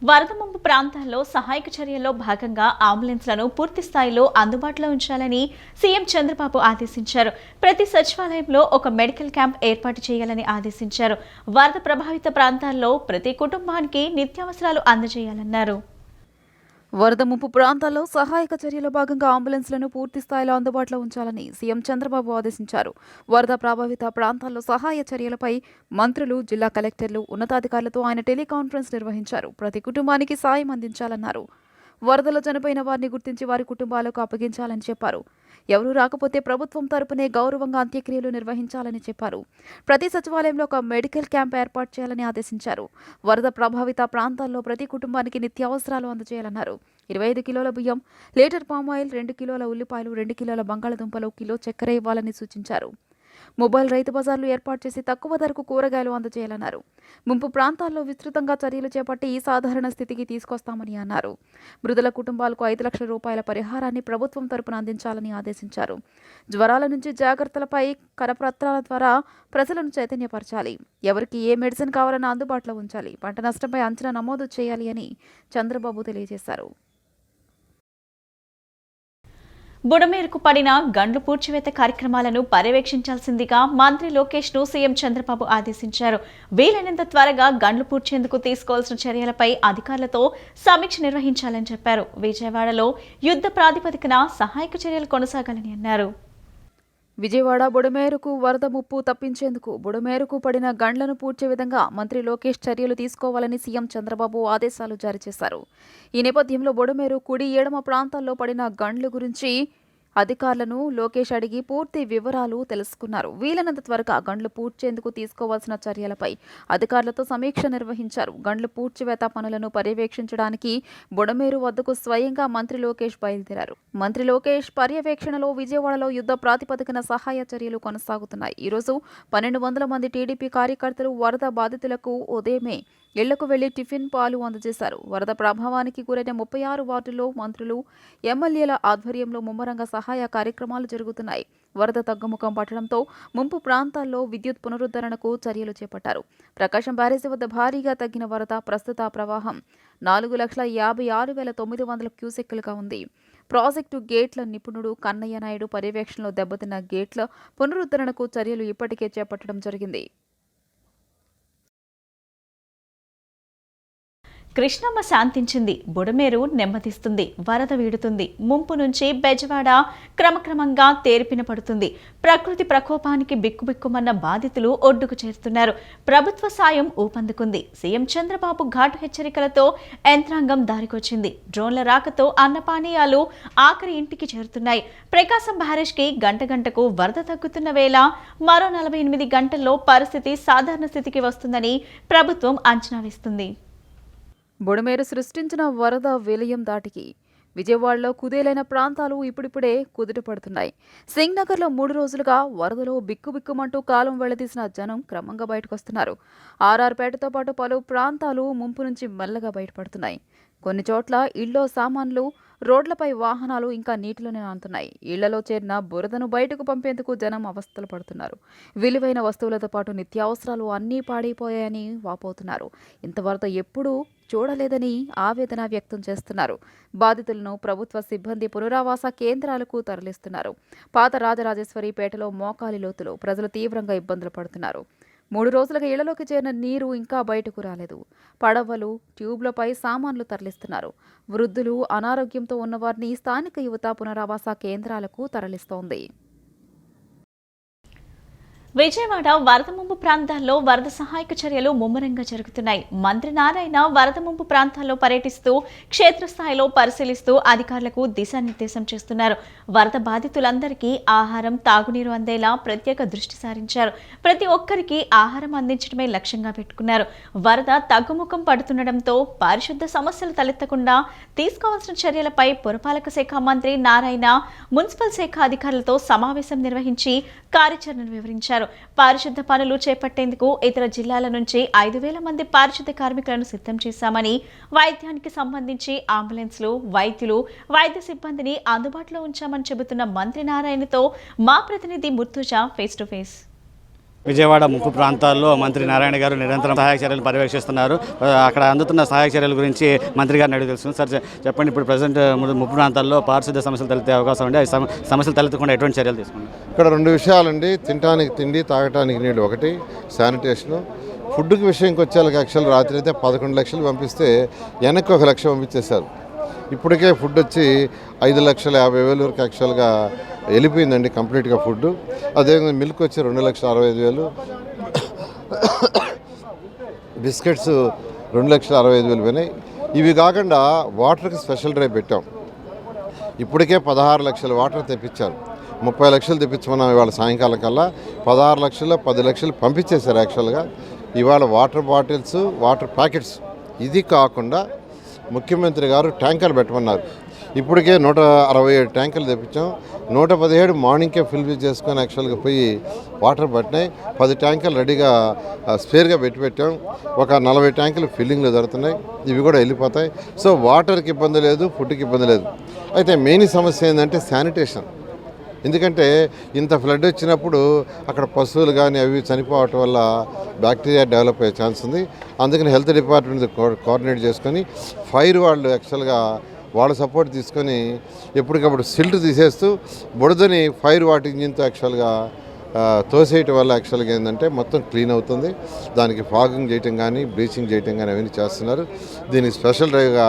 వరద ముంపు ప్రాంతాల్లో సహాయక చర్యల్లో భాగంగా అంబులెన్స్లను పూర్తి స్థాయిలో అందుబాటులో ఉంచాలని సీఎం చంద్రబాబు ఆదేశించారు. ప్రతి సచివాలయంలో ఒక మెడికల్ క్యాంప్ ఏర్పాటు చేయాలని ఆదేశించారు. వరద ప్రభావిత ప్రాంతాల్లో ప్రతి కుటుంబానికి నిత్యావసరాలు అందజేయాలన్నారు. వరద ముంపు ప్రాంతాల్లో సహాయక చర్యలో భాగంగా అంబులెన్స్లను పూర్తి స్థాయిలో అందుబాటులో ఉంచాలని సీఎం చంద్రబాబు ఆదేశించారు. వరద ప్రభావిత ప్రాంతాల్లో సహాయ చర్యలపై మంత్రులు, జిల్లా కలెక్టర్లు, ఉన్నతాధికారులతో ఆయన టెలికాన్ఫరెన్స్ నిర్వహించారు. ప్రతి కుటుంబానికి సాయం అందించాలన్నారు. వరదలో చనిపోయిన వారిని గుర్తించి వారి కుటుంబాలకు అప్పగించాలని చెప్పారు. ఎవరూ రాకపోతే ప్రభుత్వం తరపునే గౌరవంగా అంత్యక్రియలు నిర్వహించాలని చెప్పారు. ప్రతి సచివాలయంలో ఒక మెడికల్ క్యాంప్ ఏర్పాటు చేయాలని ఆదేశించారు. వరద ప్రభావిత ప్రాంతాల్లో ప్రతి కుటుంబానికి నిత్యావసరాలు అందజేయాలన్నారు. 25 కిలోల బియ్యం, లీటర్ పామాయిల్, 2 కిలోల ఉల్లిపాయలు, 2 కిలోల బంగాళదుంపలు, కిలో చక్కెర ఇవ్వాలని సూచించారు. మొబైల్ రైతు బజార్లు ఏర్పాటు చేసి తక్కువ ధరకు కూరగాయలు అందజేయాలన్నారు. ముంపు ప్రాంతాల్లో విస్తృతంగా చర్యలు చేపట్టి ఈ సాధారణ స్థితికి తీసుకొస్తామని అన్నారు. మృతుల కుటుంబాలకు 5 లక్షల రూపాయల పరిహారాన్ని ప్రభుత్వం తరపున అందించాలని ఆదేశించారు. జ్వరాల నుంచి జాగ్రత్తలపై కరపత్రాల ద్వారా ప్రజలను చైతన్యపరచాలి. ఎవరికి ఏ మెడిసిన్ కావాలన్నా అందుబాటులో ఉంచాలి. పంట నష్టంపై అంచనా నమోదు చేయాలి అని చంద్రబాబు తెలియజేశారు. బుడమేరుకు పడిన గండ్లు పూడ్చివేత కార్యక్రమాలను పర్యవేక్షించాల్సిందిగా మంత్రి లోకేష్ ను సీఎం చంద్రబాబు ఆదేశించారు. వీలైనంత త్వరగా గండ్లు పూడ్చేందుకు తీసుకోవాల్సిన చర్యలపై అధికారులతో సమీక్ష నిర్వహించాలని చెప్పారు. విజయవాడలో యుద్ధ ప్రాతిపదికన సహాయక చర్యలు కొనసాగాలని అన్నారు. విజయవాడ బుడమేరుకు వరద ముప్పు తప్పించేందుకు బుడమేరుకు పడిన గండ్లను పూడ్చే విధంగా మంత్రి లోకేష్ చర్యలు తీసుకోవాలని సీఎం చంద్రబాబు ఆదేశాలు జారీ చేశారు. ఈ నేపథ్యంలో బుడమేరు కుడి, ఎడమ ప్రాంతాల్లో పడిన గండ్ల గురించి అధికారులను లోకేష్ అడిగి పూర్తి వివరాలు తెలుసుకున్నారు. వీలైనంత త్వరగా గండ్లు పూడ్చేందుకు తీసుకోవాల్సిన చర్యలపై అధికారులతో సమీక్ష నిర్వహించారు. గండ్లు పూడ్చివేత పనులను పర్యవేక్షించడానికి బుడమేరు వద్దకు స్వయంగా మంత్రి లోకేష్ బయలుదేరారు. మంత్రి లోకేష్ పర్యవేక్షణలో విజయవాడలో యుద్ధ ప్రాతిపదికన సహాయ చర్యలు కొనసాగుతున్నాయి. ఈరోజు 1200 మంది టీడీపీ కార్యకర్తలు వరద బాధితులకు ఉదయమే ఇళ్లకు వెళ్లి టిఫిన్, పాలు అందజేశారు. వరద ప్రభావానికి గురైన 36 వార్డుల్లో మంత్రులు, ఎమ్మెల్యేల ఆధ్వర్యంలో ముమ్మరంగా సహాయ కార్యక్రమాలు జరుగుతున్నాయి. వరద తగ్గుముఖం పట్టడంతో ముంపు ప్రాంతాల్లో విద్యుత్ పునరుద్ధరణకు చర్యలు చేపట్టారు. ప్రకాశం బ్యారేజీ వద్ద భారీగా తగ్గిన వరద ప్రస్తుత ప్రవాహం 4,56,900 క్యూసెక్కులుగా ఉంది. ప్రాజెక్టు గేట్ల నిపుణుడు కన్నయ్య నాయుడు పర్యవేక్షణలో దెబ్బతిన్న గేట్ల పునరుద్ధరణకు చర్యలు ఇప్పటికే చేపట్టడం జరిగింది. కృష్ణమ్మ శాంతించింది, బుడమేరు నెమ్మదిస్తుంది, వరద వీడుతుంది. ముంపు నుంచి బెజవాడ క్రమక్రమంగా తేరిపిన పడుతుంది. ప్రకృతి ప్రకోపానికి బిక్కుబిక్కుమన్న బాధితులు ఒడ్డుకు చేరుతున్నారు. ప్రభుత్వ సాయం ఊపందుకుంది. సీఎం చంద్రబాబు ఘాటు హెచ్చరికలతో యంత్రాంగం దారికొచ్చింది. డ్రోన్ల రాకతో అన్నపానీయాలు ఆఖరి ఇంటికి చేరుతున్నాయి. ప్రకాశం బ్యారేజ్కి గంటకు వరద తగ్గుతున్న వేళ మరో 48 గంటల్లో పరిస్థితి సాధారణ స్థితికి వస్తుందని ప్రభుత్వం అంచనా వేస్తుంది. బుడమేరు సృష్టించిన వరద విలయం దాటికి విజయవాడలో కుదేలైన ప్రాంతాలు ఇప్పుడిప్పుడే కుదుట పడుతున్నాయి. సింగ్నగర్లో 3 రోజులుగా వరదలో బిక్కుబిక్కుమంటూ కాలం వెళ్లదీసిన జనం క్రమంగా బయటకొస్తున్నారు. ఆర్ఆర్పేటతో పాటు పలు ప్రాంతాలు ముంపు నుంచి మెల్లగా బయటపడుతున్నాయి. కొన్ని చోట్ల ఇళ్లో సామాన్లు, రోడ్లపై వాహనాలు ఇంకా నీటిలోనే నానుతున్నాయి. ఇళ్లలో చేరిన బురదను బయటకు పంపేందుకు జనం అవస్థలు పడుతున్నారు. విలువైన వస్తువులతో పాటు నిత్యావసరాలు అన్నీ పాడైపోయాయని వాపోతున్నారు. ఇంత వరద ఎప్పుడూ చూడలేదని ఆవేదన వ్యక్తం చేస్తున్నారు. బాధితులను ప్రభుత్వ సిబ్బంది పునరావాస కేంద్రాలకు తరలిస్తున్నారు. పాత రాజరాజేశ్వరిపేటలో మోకాలి లోతులో ప్రజలు తీవ్రంగా ఇబ్బందులు పడుతున్నారు. 3 రోజులుగా ఇళ్లలోకి చేరిన నీరు ఇంకా బయటకు రాలేదు. పడవలు, ట్యూబ్లపై సామాన్లు తరలిస్తున్నారు. వృద్ధులు, అనారోగ్యంతో ఉన్నవారిని స్థానిక యువత పునరావాస కేంద్రాలకు తరలిస్తోంది. విజయవాడ వరద ముంపు ప్రాంతాల్లో వరద సహాయక చర్యలు ముమ్మరంగా జరుగుతున్నాయి. మంత్రి నారాయణ వరద ముంపు ప్రాంతాల్లో పర్యటిస్తూ క్షేత్రస్థాయిలో పరిశీలిస్తూ అధికారులకు దిశానిర్దేశం చేస్తున్నారు. వరద బాధితులందరికీ ఆహారం, తాగునీరు అందేలా ప్రత్యేక దృష్టి సారించారు. ప్రతి ఒక్కరికి ఆహారం అందించడమే లక్ష్యంగా పెట్టుకున్నారు. వరద తగ్గుముఖం పడుతుండటంతో పారిశుద్ధ సమస్యలు తలెత్తకుండా తీసుకోవాల్సిన చర్యలపై పురపాలక శాఖ మంత్రి నారాయణ మున్సిపల్ శాఖ అధికారులతో సమావేశం నిర్వహించి కార్యాచరణను వివరించారు. పారిశుద్ధ పనులు చేపట్టేందుకు ఇతర జిల్లాల నుంచి 5,000 మంది పారిశుద్ధ కార్మికులను సిద్ధం చేశామని, వైద్యానికి సంబంధించి అంబులెన్స్లు, వైద్యులు, వైద్య సిబ్బందిని అందుబాటులో ఉంచామని చెబుతున్న మంత్రి నారాయణతో మా ప్రతినిధి Murtaza face to face. Vijayawada ముంపు ప్రాంతాల్లో మంత్రి నారాయణ గారు నిరంతరం సహాయక చర్యలు పర్యవేక్షిస్తున్నారు. అక్కడ అందుతున్న సహాయక చర్యల గురించి మంత్రి గారిని అడిగి తెలుస్తుంది. సార్ చెప్పండి, ఇప్పుడు ప్రజెంట్ ముంపు ప్రాంతాల్లో పారిశుద్ధ్య సమస్యలు తలెత్తే అవకాశం ఉండి ఆ సమస్యలు తలెత్తకుండా ఎటువంటి చర్యలు తీసుకున్నారు? ఇక్కడ 2 విషయాలండి. తినడానికి తిండి, తాగటానికి నీళ్ళు ఒకటి, శానిటేషను. ఫుడ్కి విషయంకి వచ్చేళ్ళకి యాక్చువల్ రాత్రి అయితే 11 లక్షలు పంపిస్తే వెనక్కి 1 లక్ష పంపించేశారు. ఇప్పటికే ఫుడ్ వచ్చి 5,50,000 వరకు యాక్చువల్గా వెళ్ళిపోయిందండి కంప్లీట్గా ఫుడ్. అదేవిధంగా మిల్క్ వచ్చి 2,65,000, బిస్కెట్స్ 2,65,000 పోయినాయి. ఇవి కాకుండా వాటర్కి స్పెషల్ డ్రైవ్ పెట్టాం. ఇప్పటికే 16 లక్షల వాటర్ తెప్పించారు. 30 లక్షలు తెప్పించమన్నాం. ఇవాళ సాయంకాలం కల్లా 16 లక్షల్లో 10 లక్షలు పంపించేశారు యాక్చువల్గా. ఇవాళ వాటర్ బాటిల్స్, వాటర్ ప్యాకెట్స్, ఇది కాకుండా ముఖ్యమంత్రి గారు ట్యాంకర్లు పెట్టమన్నారు. ఇప్పటికే 167 ట్యాంకర్లు తెప్పించాం. 117 మార్నింగ్కే ఫిల్ చేసుకొని యాక్చువల్గా పోయి వాటర్ పట్టినాయి. 10 ట్యాంకర్లు రెడీగా స్పేర్గా పెట్టాం. ఒక 40 ట్యాంకులు ఫిల్లింగ్లో జరుగుతున్నాయి. ఇవి కూడా వెళ్ళిపోతాయి. సో వాటర్కి ఇబ్బంది లేదు, ఫుడ్కి ఇబ్బంది లేదు. అయితే మెయిన్ సమస్య ఏంటంటే శానిటేషన్. ఎందుకంటే ఇంత ఫ్లడ్ వచ్చినప్పుడు అక్కడ పశువులు కానీ అవి చనిపోవటం వల్ల బ్యాక్టీరియా డెవలప్ అయ్యే ఛాన్స్ ఉంది. అందుకని హెల్త్ డిపార్ట్మెంట్ కోఆర్డినేట్ చేసుకొని ఫైర్ వాళ్ళు యాక్చువల్గా వాళ్ళ సపోర్ట్ తీసుకొని ఎప్పటికప్పుడు సిల్ట్ తీసేస్తూ బుడదని ఫైర్ వాటర్ ఇంజిన్తో యాక్చువల్గా తోసేయటం వల్ల యాక్చువల్గా ఏంటంటే మొత్తం క్లీన్ అవుతుంది. దానికి ఫాగింగ్ చేయటం కానీ, బ్లీచింగ్ చేయటం కానీ అవన్నీ చేస్తున్నారు. దీనికి స్పెషల్ డ్రైవ్గా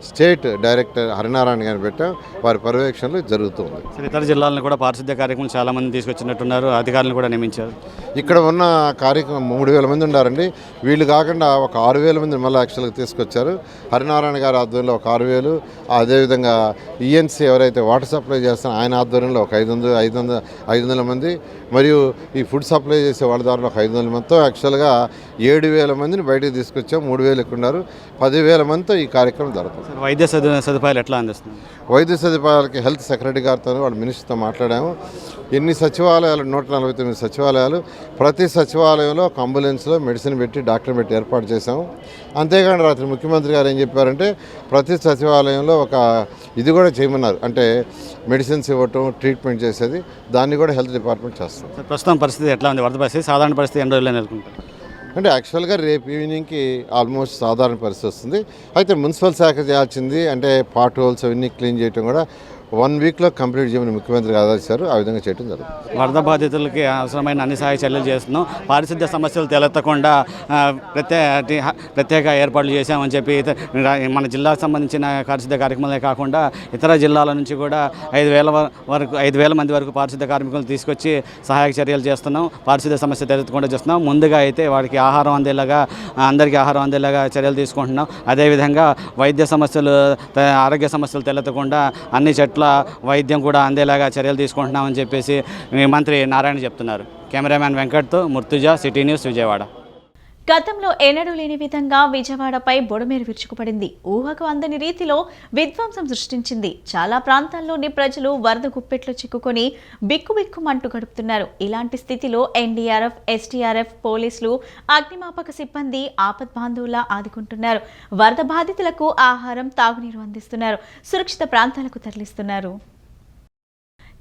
స్టేట్ డైరెక్టర్ హరినారాయణ గారిని పెట్టాం. వారి పర్యవేక్షణలో జరుగుతుంది. ఇతర జిల్లాలను కూడా పారిశుద్ధ్య కార్యక్రమం చాలామంది తీసుకొచ్చినట్టున్నారు, అధికారులను కూడా నియమించారు. ఇక్కడ ఉన్న కార్యక్రమం 3,000 మంది ఉన్నారండి. వీళ్ళు కాకుండా ఒక 6,000 మంది మళ్ళీ యాక్చువల్గా తీసుకొచ్చారు. హరినారాయణ గారి ఆధ్వర్యంలో ఒక 6,000, అదేవిధంగా ఈఎన్సీ ఎవరైతే వాటర్ సప్లై చేస్తారో ఆయన ఆధ్వర్యంలో ఒక 500 మంది, మరియు ఈ ఫుడ్ సప్లై చేసే వాళ్ళ ద్వారా ఒక 500 మందితో యాక్చువల్గా 7,000 మందిని బయటకు తీసుకొచ్చాం. 3,000 ఇక్కడ ఉన్నారు. 10,000 మందితో ఈ కార్యక్రమం జరుగుతుంది. వైద్య సదుపాయాలు ఎట్లా అందిస్తుంది? వైద్య సదుపాయాలకి హెల్త్ సెక్రటరీ గారితో వాళ్ళ మినిస్టర్తో మాట్లాడాము. ఎన్ని సచివాలయాలు, 149 సచివాలయాలు, ప్రతి సచివాలయంలో ఒక అంబులెన్స్లో మెడిసిన్ పెట్టి డాక్టర్ పెట్టి ఏర్పాటు చేశాము. అంతేకాని రాత్రి ముఖ్యమంత్రి గారు ఏం చెప్పారంటే ప్రతి సచివాలయంలో ఒక ఇది కూడా చేయమన్నారు. అంటే మెడిసిన్స్ ఇవ్వటం, ట్రీట్మెంట్ చేసేది, దాన్ని కూడా హెల్త్ డిపార్ట్మెంట్ చేస్తాం. ప్రస్తుతం పరిస్థితి ఎట్లా ఉంది? వరద పరిస్థితి సాధారణ పరిస్థితి ఎన్ని రోజులు నెలకొంటారు? అంటే యాక్చువల్గా రేపు ఈవినింగ్కి ఆల్మోస్ట్ సాధారణ పరిస్థితి వస్తుంది. అయితే మున్సిపల్ శాఖ చేయాల్సింది అంటే పార్ట్ హోల్స్ అవన్నీ క్లీన్ చేయడం కూడా 1 వీక్లో కంప్లీట్ చేయమని ముఖ్యమంత్రి ఆదేశించారు. ఆ విధంగా చేయడం జరుగుతుంది. వరద బాధితులకి అవసరమైన అన్ని సహాయ చర్యలు చేస్తున్నాం. పారిశుద్ధ్య సమస్యలు తలెత్తకుండా ప్రత్యేక ఏర్పాట్లు చేశామని చెప్పి మన జిల్లాకు సంబంధించిన పారిశుద్ధ్య కార్యక్రమాలే కాకుండా ఇతర జిల్లాల నుంచి కూడా 5,000 మంది వరకు పారిశుద్ధ్య కార్మికులు తీసుకొచ్చి సహాయక చర్యలు చేస్తున్నాం. పారిశుద్ధ్య సమస్య తలెత్తకుండా చేస్తున్నాం. ముందుగా అయితే వాడికి ఆహారం అందేలాగా, అందరికీ ఆహారం అందేలాగా చర్యలు తీసుకుంటున్నాం. అదేవిధంగా వైద్య సమస్యలు, ఆరోగ్య సమస్యలు తలెత్తకుండా అన్ని చట్ల వైద్యం కూడా అందేలాగా చర్యలు తీసుకుంటున్నామని చెప్పేసి మంత్రి నారాయణ చెప్తున్నారు. కెమెరామ్యాన్ వెంకట్తో ముర్తుజా, సిటీ న్యూస్, విజయవాడ. గతంలో ఎన్నడూ లేని విధంగా విజయవాడపై బుడమేరు విరుచుకుపడింది. ఊహకు అందని రీతిలో విధ్వంసం సృష్టించింది. చాలా ప్రాంతాల్లోని ప్రజలు వరద గుప్పెట్లో చిక్కుకొని బిక్కుబిక్కుమంటూ గడుపుతున్నారు. ఇలాంటి స్థితిలో ఎన్డీఆర్ఎఫ్, ఎస్డీఆర్ఎఫ్, పోలీసులు, అగ్నిమాపక సిబ్బంది ఆపద్బాంధవులా ఆదుకుంటున్నారు. వరద బాధితులకు ఆహారం, తాగునీరు అందిస్తున్నారు. సురక్షిత ప్రాంతాలకు తరలిస్తున్నారు.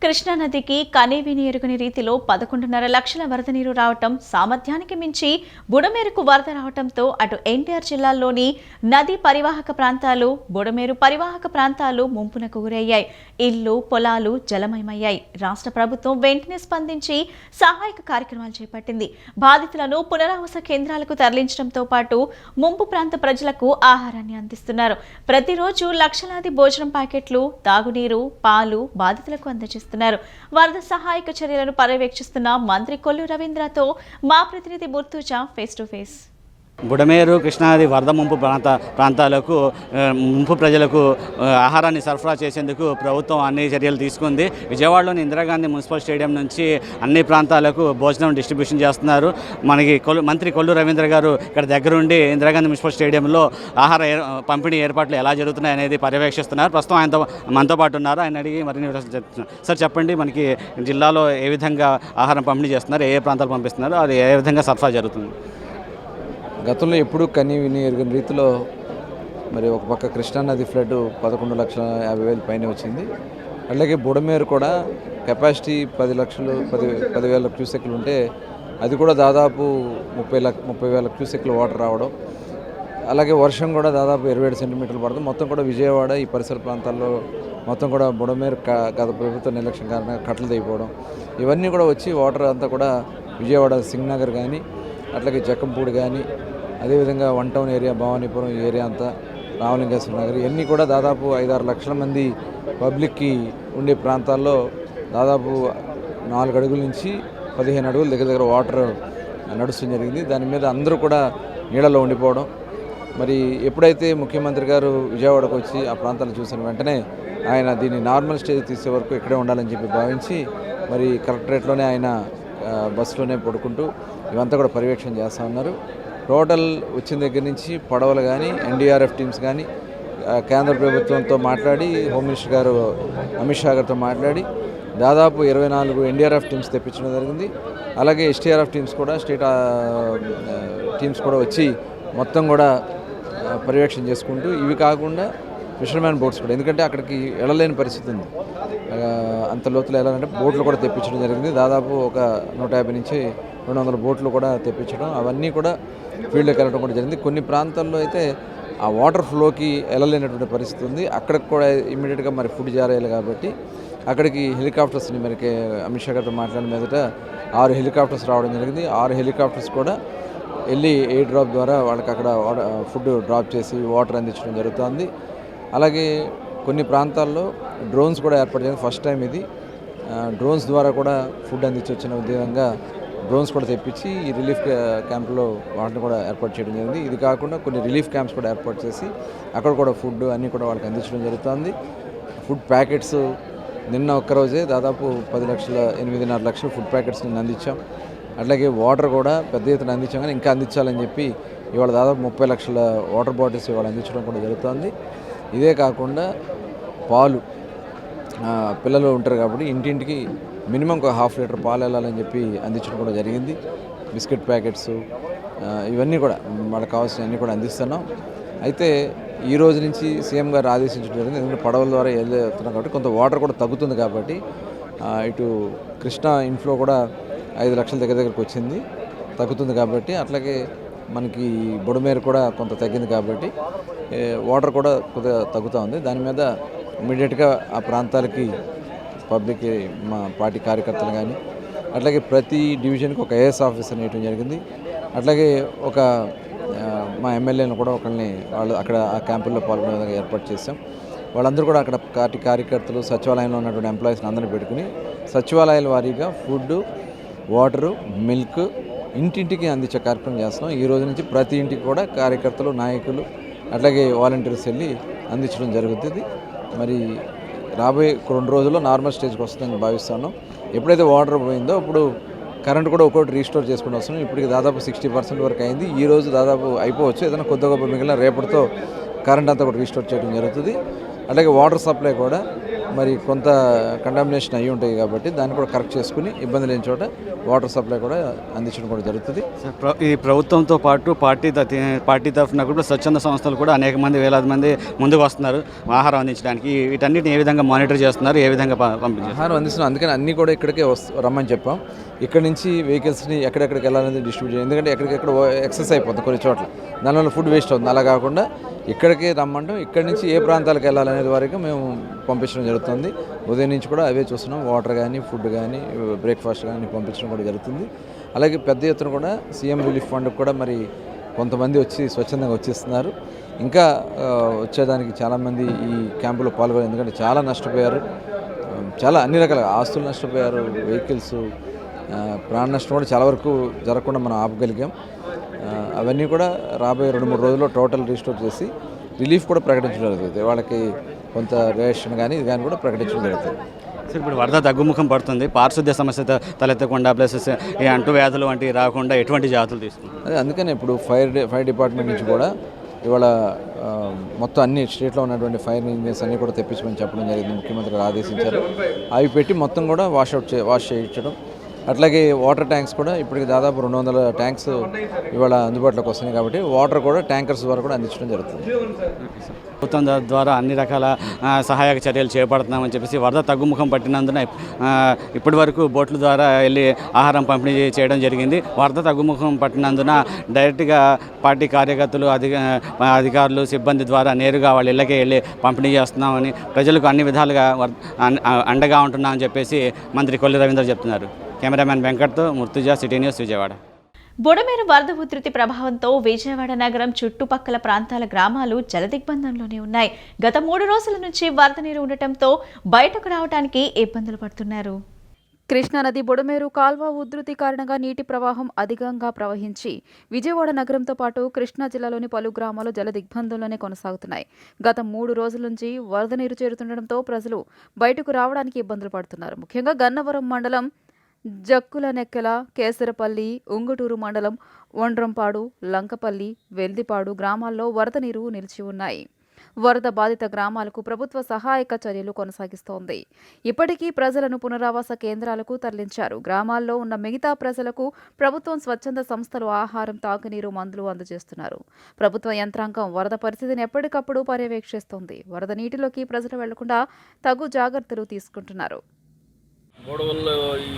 కృష్ణానదికి కనేవిని ఎరుగని రీతిలో 11.5 లక్షల వరద నీరు రావటం, సామర్థ్యానికి మించి బుడమేరుకు వరద రావటంతో అటు ఎన్టీఆర్ జిల్లాలోని నదీ పరివాహక ప్రాంతాలు, బుడమేరు పరివాహక ప్రాంతాలు ముంపునకు గురయ్యాయి. ఇళ్లు, పొలాలు జలమయమయ్యాయి. రాష్ట్ర ప్రభుత్వం వెంటనే స్పందించి సహాయక కార్యక్రమాలు చేపట్టింది. బాధితులను పునరావాస కేంద్రాలకు తరలించడంతో పాటు ముంపు ప్రాంత ప్రజలకు ఆహారాన్ని అందిస్తున్నారు. ప్రతిరోజు లక్షలాది భోజనం ప్యాకెట్లు, తాగునీరు, పాలు బాధితులకు అందజేస్తున్నారు. వరద సహాయక చర్యలను పర్యవేక్షిస్తున్న మంత్రి కొల్లు రవీంద్రతో మా ప్రతినిధి Murtaza face to face. Budameru, కృష్ణానది వరద ముంపు ప్రాంతాలకు ముంపు ప్రజలకు ఆహారాన్ని సరఫరా చేసేందుకు ప్రభుత్వం అన్ని చర్యలు తీసుకుంది. విజయవాడలోని ఇందిరాగాంధీ మున్సిపల్ స్టేడియం నుంచి అన్ని ప్రాంతాలకు భోజనం డిస్ట్రిబ్యూషన్ చేస్తున్నారు. మనకి మంత్రి కొల్లు రవీంద్ర గారు ఇక్కడ దగ్గరుండి ఇందిరాగాంధీ మున్సిపల్ స్టేడియంలో ఆహార పంపిణీ ఏర్పాట్లు ఎలా జరుగుతున్నాయి అనేది పర్యవేక్షిస్తున్నారు. ప్రస్తుతం మనతో పాటు ఉన్నారు. ఆయన అడిగి మరిన్ని వివరాలు చెప్తున్నారు. సార్ చెప్పండి, మనకి జిల్లాలో ఏ విధంగా ఆహారం పంపిణీ చేస్తున్నారు, ఏ ప్రాంతాలు పంపిస్తున్నారు, అది ఏ విధంగా సరఫరా జరుగుతుంది? గతంలో ఎప్పుడూ కనీ విని ఎరుగని రీతిలో మరి ఒక పక్క కృష్ణానది ఫ్లడ్ 11,50,000 పైన వచ్చింది. అలాగే బుడమేరు కూడా కెపాసిటీ 10,000 క్యూసెక్లు ఉంటే అది కూడా దాదాపు 30,000 క్యూసెక్ల వాటర్ రావడం, అలాగే వర్షం కూడా దాదాపు 27 సెంటీమీటర్లు పడుతుంది. మొత్తం కూడా విజయవాడ ఈ పరిసర ప్రాంతాల్లో మొత్తం కూడా బుడమేరు గత ప్రభుత్వ నిర్లక్ష్యం కారణంగా కట్టలు తెగిపోవడం, ఇవన్నీ కూడా వచ్చి వాటర్ అంతా కూడా విజయవాడ సింగ్నగర్ కానీ, అట్లాగే జక్కంపూడి కానీ, అదేవిధంగా 1 టౌన్ ఏరియా, భవానీపురం ఏరియా అంతా, రామలింగేశ్వర నగర్, ఇవన్నీ కూడా దాదాపు 5-6 లక్షల మంది పబ్లిక్కి ఉండే ప్రాంతాల్లో దాదాపు 4 అడుగుల నుంచి 15 అడుగుల దగ్గర వాటర్ నడుస్తూ జరిగింది. దాని మీద అందరూ కూడా నీళ్ళలో ఉండిపోవడం. మరి ఎప్పుడైతే ముఖ్యమంత్రి గారు విజయవాడకు వచ్చి ఆ ప్రాంతాలు చూసిన వెంటనే ఆయన దీన్ని నార్మల్ స్టేజ్ తీసే వరకు ఇక్కడే ఉండాలని చెప్పి భావించి మరి కలెక్టరేట్లోనే ఆయన బస్సులోనే పడుకుంటూ ఇవంతా కూడా పర్యవేక్షణ చేస్తూ ఉన్నారు. టోటల్ వచ్చిన దగ్గర నుంచి పడవలు కానీ, ఎన్డీఆర్ఎఫ్ టీమ్స్ కానీ, కేంద్ర ప్రభుత్వంతో మాట్లాడి, హోమ్ మినిస్టర్ గారు అమిత్ షా గారితో మాట్లాడి దాదాపు 24 ఎన్డీఆర్ఎఫ్ టీమ్స్ తెప్పించడం జరిగింది. అలాగే ఎస్టీఆర్ఎఫ్ టీమ్స్ కూడా, స్టేట్ టీమ్స్ కూడా వచ్చి మొత్తం కూడా పర్యవేక్షణ చేసుకుంటూ, ఇవి కాకుండా ఫిషర్మ్యాన్ బోట్స్ కూడా, ఎందుకంటే అక్కడికి వెళ్ళలేని పరిస్థితి ఉంది, అంత లోతులు వెళ్ళాలంటే బోట్లు కూడా తెప్పించడం జరిగింది. దాదాపు ఒక 150 నుంచి 200 బోట్లు కూడా తెప్పించడం, అవన్నీ కూడా ఫీల్డ్లోకి వెళ్ళడం కూడా జరిగింది. కొన్ని ప్రాంతాల్లో అయితే ఆ వాటర్ ఫ్లోకి వెళ్ళలేనటువంటి పరిస్థితి ఉంది. అక్కడికి కూడా ఇమ్మీడియట్గా మరి ఫుడ్ జారేయాలి కాబట్టి అక్కడికి హెలికాప్టర్స్ని మనకి అమిత్ షా గారితో మాట్లాడిన మీదట 6 హెలికాప్టర్స్ రావడం జరిగింది. 6 హెలికాప్టర్స్ కూడా వెళ్ళి ఎయిర్ డ్రాప్ ద్వారా వాళ్ళకి అక్కడ ఫుడ్ డ్రాప్ చేసి వాటర్ అందించడం జరుగుతుంది. అలాగే కొన్ని ప్రాంతాల్లో డ్రోన్స్ కూడా ఏర్పాటు చేయాలి. ఫస్ట్ టైం ఇది డ్రోన్స్ ద్వారా కూడా ఫుడ్ అందించొచ్చిన విధంగా డ్రోన్స్ కూడా తెప్పించి ఈ రిలీఫ్ క్యాంపులో వాటిని కూడా ఏర్పాటు చేయడం జరిగింది. ఇది కాకుండా కొన్ని రిలీఫ్ క్యాంప్స్ కూడా ఏర్పాటు చేసి అక్కడ కూడా ఫుడ్ అన్నీ కూడా వాళ్ళకి అందించడం జరుగుతుంది. ఫుడ్ ప్యాకెట్స్ నిన్న ఒక్కరోజే దాదాపు 8.5 లక్షల ఫుడ్ ప్యాకెట్స్ నిన్న అందించాం. అట్లాగే వాటర్ కూడా పెద్ద ఎత్తున అందించాం, కానీ ఇంకా అందించాలని చెప్పి ఇవాళ దాదాపు 30 లక్షల వాటర్ బాటిల్స్ ఇవాళ అందించడం కూడా జరుగుతుంది. ఇదే కాకుండా పాలు, పిల్లలు ఉంటారు కాబట్టి ఇంటింటికి మినిమం ఒక 1/2 లీటర్ పాలు వెళ్ళాలని చెప్పి అందించడం కూడా జరిగింది. బిస్కెట్ ప్యాకెట్స్ ఇవన్నీ కూడా వాళ్ళకి కావాల్సిన అన్నీ కూడా అందిస్తున్నాం. అయితే ఈ రోజు నుంచి సీఎం గారు ఆదేశించడం జరిగింది, ఎందుకంటే పడవల ద్వారా వెళ్తున్నాం కాబట్టి కొంత వాటర్ కూడా తగ్గుతుంది కాబట్టి ఇటు కృష్ణా ఇన్ఫ్లో కూడా 5 లక్షల దగ్గరికి వచ్చింది, తగ్గుతుంది కాబట్టి, అట్లాగే మనకి బుడమేరు కూడా కొంత తగ్గింది కాబట్టి వాటర్ కూడా కొద్దిగా తగ్గుతూ ఉంది. దాని మీద ఇమ్మీడియట్గా ఆ ప్రాంతాలకి పబ్లిక్, మా పార్టీ కార్యకర్తలు కానీ, అట్లాగే ప్రతి డివిజన్కి ఒక ఏఎస్ ఆఫీసర్ వేయడం జరిగింది. అట్లాగే ఒక మా ఎమ్మెల్యేలను కూడా ఒకరిని వాళ్ళు అక్కడ ఆ క్యాంపుల్లో పాల్గొనే విధంగా ఏర్పాటు చేశాం. వాళ్ళందరూ కూడా అక్కడ పార్టీ కార్యకర్తలు, సచివాలయంలో ఉన్నటువంటి ఎంప్లాయీస్ని అందరినీ పెట్టుకుని సచివాలయాల వారీగా ఫుడ్, వాటరు, మిల్క్ ఇంటింటికి అందించే కార్యక్రమం చేస్తున్నాం. ఈ రోజు నుంచి ప్రతి ఇంటికి కూడా కార్యకర్తలు, నాయకులు, అట్లాగే వాలంటీర్స్ వెళ్ళి అందించడం జరుగుతుంది. మరి రాబోయే 2 రోజుల్లో నార్మల్ స్టేజ్కి వస్తుందని భావిస్తున్నాం. ఎప్పుడైతే వాటర్ పోయిందో అప్పుడు కరెంట్ కూడా ఒక్కొక్కటి రీస్టోర్ చేసుకుంటూ వస్తున్నాం. ఇప్పటికి దాదాపు 60% వరకు అయింది. ఈ రోజు దాదాపు అయిపోవచ్చు, ఏదైనా కొద్ది గొప్ప మిగిలిన రేపటితో కరెంట్ అంతా కూడా రీస్టోర్ చేయడం జరుగుతుంది. అలాగే వాటర్ సప్లై కూడా మరి కొంత కంటామినేషన్ అయ్యి ఉంటాయి కాబట్టి దాన్ని కూడా కరెక్ట్ చేసుకుని ఇబ్బంది లేని చోట వాటర్ సప్లై కూడా అందించడం కూడా జరుగుతుంది. ఈ ప్రభుత్వంతో పాటు పార్టీ తరఫున కూడా స్వచ్ఛంద సంస్థలు కూడా అనేక మంది, వేలాది మంది ముందుకు వస్తున్నారు ఆహారం అందించడానికి. వీటన్నిటిని ఏ విధంగా మానిటర్ చేస్తున్నారు, ఏ విధంగా పంపించారు? ఆహారం అందిస్తున్నారు, అందుకని అన్నీ కూడా ఇక్కడికే రమ్మని చెప్పాం. ఇక్కడ నుంచి వెహికల్స్ని ఎక్కడెక్కడికి వెళ్ళాలనేది డిస్ట్రిబ్యూట్ చేయాలి, ఎందుకంటే ఎక్కడికెక్కడ ఎక్సెస్ అయిపోతుంది కొన్ని చోట్ల, దానివల్ల ఫుడ్ వేస్ట్ అవుతుంది. అలా కాకుండా ఇక్కడికే రమ్మంటాం, ఇక్కడి నుంచి ఏ ప్రాంతాలకు వెళ్ళాలనేది వరకు మేము పంపించడం జరుగుతుంది. ఉదయం నుంచి కూడా అవే చూస్తున్నాం, వాటర్ కానీ, ఫుడ్ కానీ, బ్రేక్ఫాస్ట్ కానీ పంపించడం కూడా జరుగుతుంది. అలాగే పెద్ద ఎత్తున కూడా సీఎం రిలీఫ్ ఫండ్కి కూడా మరి కొంతమంది వచ్చి స్వచ్ఛందంగా వచ్చేస్తున్నారు. ఇంకా వచ్చేదానికి చాలామంది ఈ క్యాంపులో పాల్గొన్నారు, ఎందుకంటే చాలా నష్టపోయారు, చాలా అన్ని రకాల ఆస్తులు నష్టపోయారు, వెహికల్స్, ప్రాణ నష్టం కూడా చాలా వరకు జరగకుండా మనం ఆపగలిగాం. అవన్నీ కూడా రాబోయే 2-3 రోజుల్లో టోటల్ రీస్టోర్ చేసి రిలీఫ్ కూడా ప్రకటించడం జరుగుతుంది. వాళ్ళకి కొంత రేషన్ కానీ ఇది కానీ కూడా ప్రకటించడం జరుగుతుంది. సార్, ఇప్పుడు వరద తగ్గుముఖం పడుతుంది, పారిశుద్ధ్య సమస్య తలెత్తకుండా, ప్లస్ ఈ అంటువ్యాధులు వంటివి రాకుండా ఎటువంటి జాగ్రత్తలు తీసుకుంటారు? అదే అందుకని ఇప్పుడు ఫైర్ డిపార్ట్మెంట్ నుంచి కూడా ఇవాళ మొత్తం అన్ని స్టేట్లో ఉన్నటువంటి ఫైర్ ఇంజిన్స్ అన్నీ కూడా తెప్పించమని చెప్పడం జరిగింది. ముఖ్యమంత్రి గారు ఆదేశించారు. అవి పెట్టి మొత్తం కూడా వాష్ చేయించడం, అట్లాగే వాటర్ ట్యాంక్స్ కూడా ఇప్పటికి దాదాపు 200 ట్యాంక్స్ ఇవాళ అందుబాటులోకి వస్తున్నాయి కాబట్టి వాటర్ కూడా ట్యాంకర్స్ ద్వారా కూడా అందించడం జరుగుతుంది. ప్రభుత్వం ద్వారా అన్ని రకాల సహాయక చర్యలు చేపడుతున్నామని చెప్పేసి వరద తగ్గుముఖం పట్టినందున ఇప్పటి వరకు బోట్ల ద్వారా వెళ్ళి ఆహారం పంపిణీ చేయడం జరిగింది. వరద తగ్గుముఖం పట్టినందున డైరెక్ట్గా పార్టీ కార్యకర్తలు అధికారులు సిబ్బంది ద్వారా నేరుగా వాళ్ళ ఇళ్ళకే వెళ్ళి పంపిణీ చేస్తున్నామని ప్రజలకు అన్ని విధాలుగా అండగా ఉంటున్నామని చెప్పేసి మంత్రి కొల్లి రవీంద్ర చెప్తున్నారు. కెమెరామ్యాన్ వెంకట్తో ముర్తుజా, సిటీ న్యూస్, విజయవాడ. బుడమేరు వరద ఉధృతి ప్రభావంతో విజయవాడ నగరం చుట్టుపక్కల ప్రాంతాల గ్రామాలు జలదిగ్బంధంలోనే ఉన్నాయి. గత 3 రోజుల నుంచి వరద నీరు ఉండటంతో బయటకు రావడానికి ఇబ్బందులు పడుతున్నారు. కృష్ణానది బుడమేరు కాల్వ ఉధృతి కారణంగా నీటి ప్రవాహం అధికంగా ప్రవహించి విజయవాడ నగరంతో పాటు కృష్ణా జిల్లాలోని పలు గ్రామాలు జల దిగ్బంధంలోనే కొనసాగుతున్నాయి. గత 3 రోజుల నుంచి వరద నీరు చేరుతుండటంతో ప్రజలు బయటకు రావడానికి ఇబ్బందులు పడుతున్నారు. ముఖ్యంగా గన్నవరం మండలం జక్కులనెక్కల, కేసరపల్లి, ఉంగుటూరు మండలం ఒండ్రంపాడు, లంకపల్లి, వెల్దిపాడు గ్రామాల్లో వరద నీరు నిలిచి ఉన్నాయి. వరద బాధిత గ్రామాలకు ప్రభుత్వ సహాయక చర్యలు కొనసాగిస్తోంది. ఇప్పటికీ ప్రజలను పునరావాస కేంద్రాలకు తరలించారు. గ్రామాల్లో ఉన్న మిగతా ప్రజలకు ప్రభుత్వం, స్వచ్ఛంద సంస్థలు ఆహారం, తాగునీరు, మందులు అందజేస్తున్నారు. ప్రభుత్వ యంత్రాంగం వరద పరిస్థితిని ఎప్పటికప్పుడు పర్యవేక్షిస్తోంది. వరద నీటిలోకి ప్రజలు వెళ్లకుండా తగు జాగ్రత్తలు తీసుకుంటున్నారు. గొడవల్లో ఈ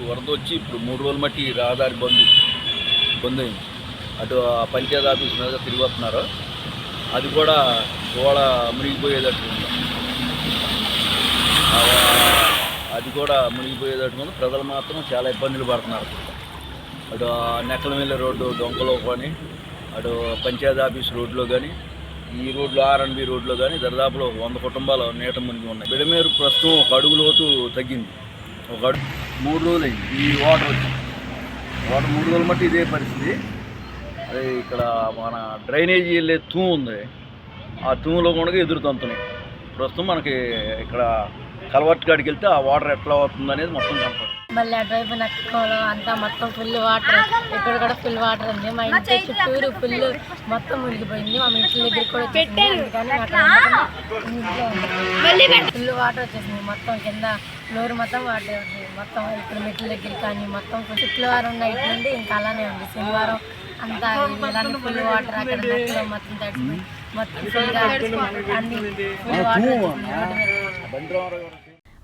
వరద వచ్చి ఇప్పుడు 3 రోజుల మట్టి రహదారి బంద్ అయింది. అటు పంచాయతీ ఆఫీస్ మీద తిరిగి వస్తున్నారు. అది కూడా గోడ మునిగిపోయేటట్టు ఉంది. ప్రజలు మాత్రం చాలా ఇబ్బందులు పడుతున్నారు. అటు నెక్కలమిల్లి రోడ్డు డొంకలో కానీ, అటు పంచాయతీ ఆఫీస్ రోడ్లో కానీ, ఈ రోడ్లో R&B రోడ్లో కానీ దాదాపులో 100 కుటుంబాలు నీట మునిగి ఉన్నాయి. బుడమేరు ప్రస్తుతం 1 అడుగు లోతు తగ్గింది. 1 అడుగు 3 రోజులు అయింది ఈ వాటర్ వచ్చి. 3 రోజుల మట్టి ఇదే పరిస్థితి. అదే ఇక్కడ మన డ్రైనేజీ వెళ్ళే తూము ఉంది. ఆ తూములో కూడా ఎదురుతంతున్నాయి. ప్రస్తుతం మనకి ఇక్కడ కలవర్ట్ కాడికి వెళ్తే ఆ వాటర్ ఎట్లా అవుతుంది అనేది మొత్తం కనపడుతుంది. మళ్ళీ అటువైపు నక్కలో అంతా మొత్తం ఫుల్ వాటర్, ఇక్కడ కూడా ఫుల్ వాటర్ ఉంది. మా ఇంటి చుట్టూరు ఫుల్ మొత్తం మునిగిపోయింది. మా ఇంటి దగ్గర కూడా వచ్చేసింది. ఫుల్ వాటర్ వచ్చేసింది. మొత్తం కింద ఫ్లోర్ మొత్తం వాటర్ ఉంది. మొత్తం ఇక్కడ మెట్ల దగ్గర కానీ మొత్తం శుక్రవారం నైట్ నుండి ఇంకా అలానే ఉంది. శనివారం అంతా ఇలాంటి ఫుల్ వాటర్ అక్కడ నక్కలో మొత్తం తడిచిపోయి మొత్తం ఫుల్గా అన్ని ఫుల్ వాటర్.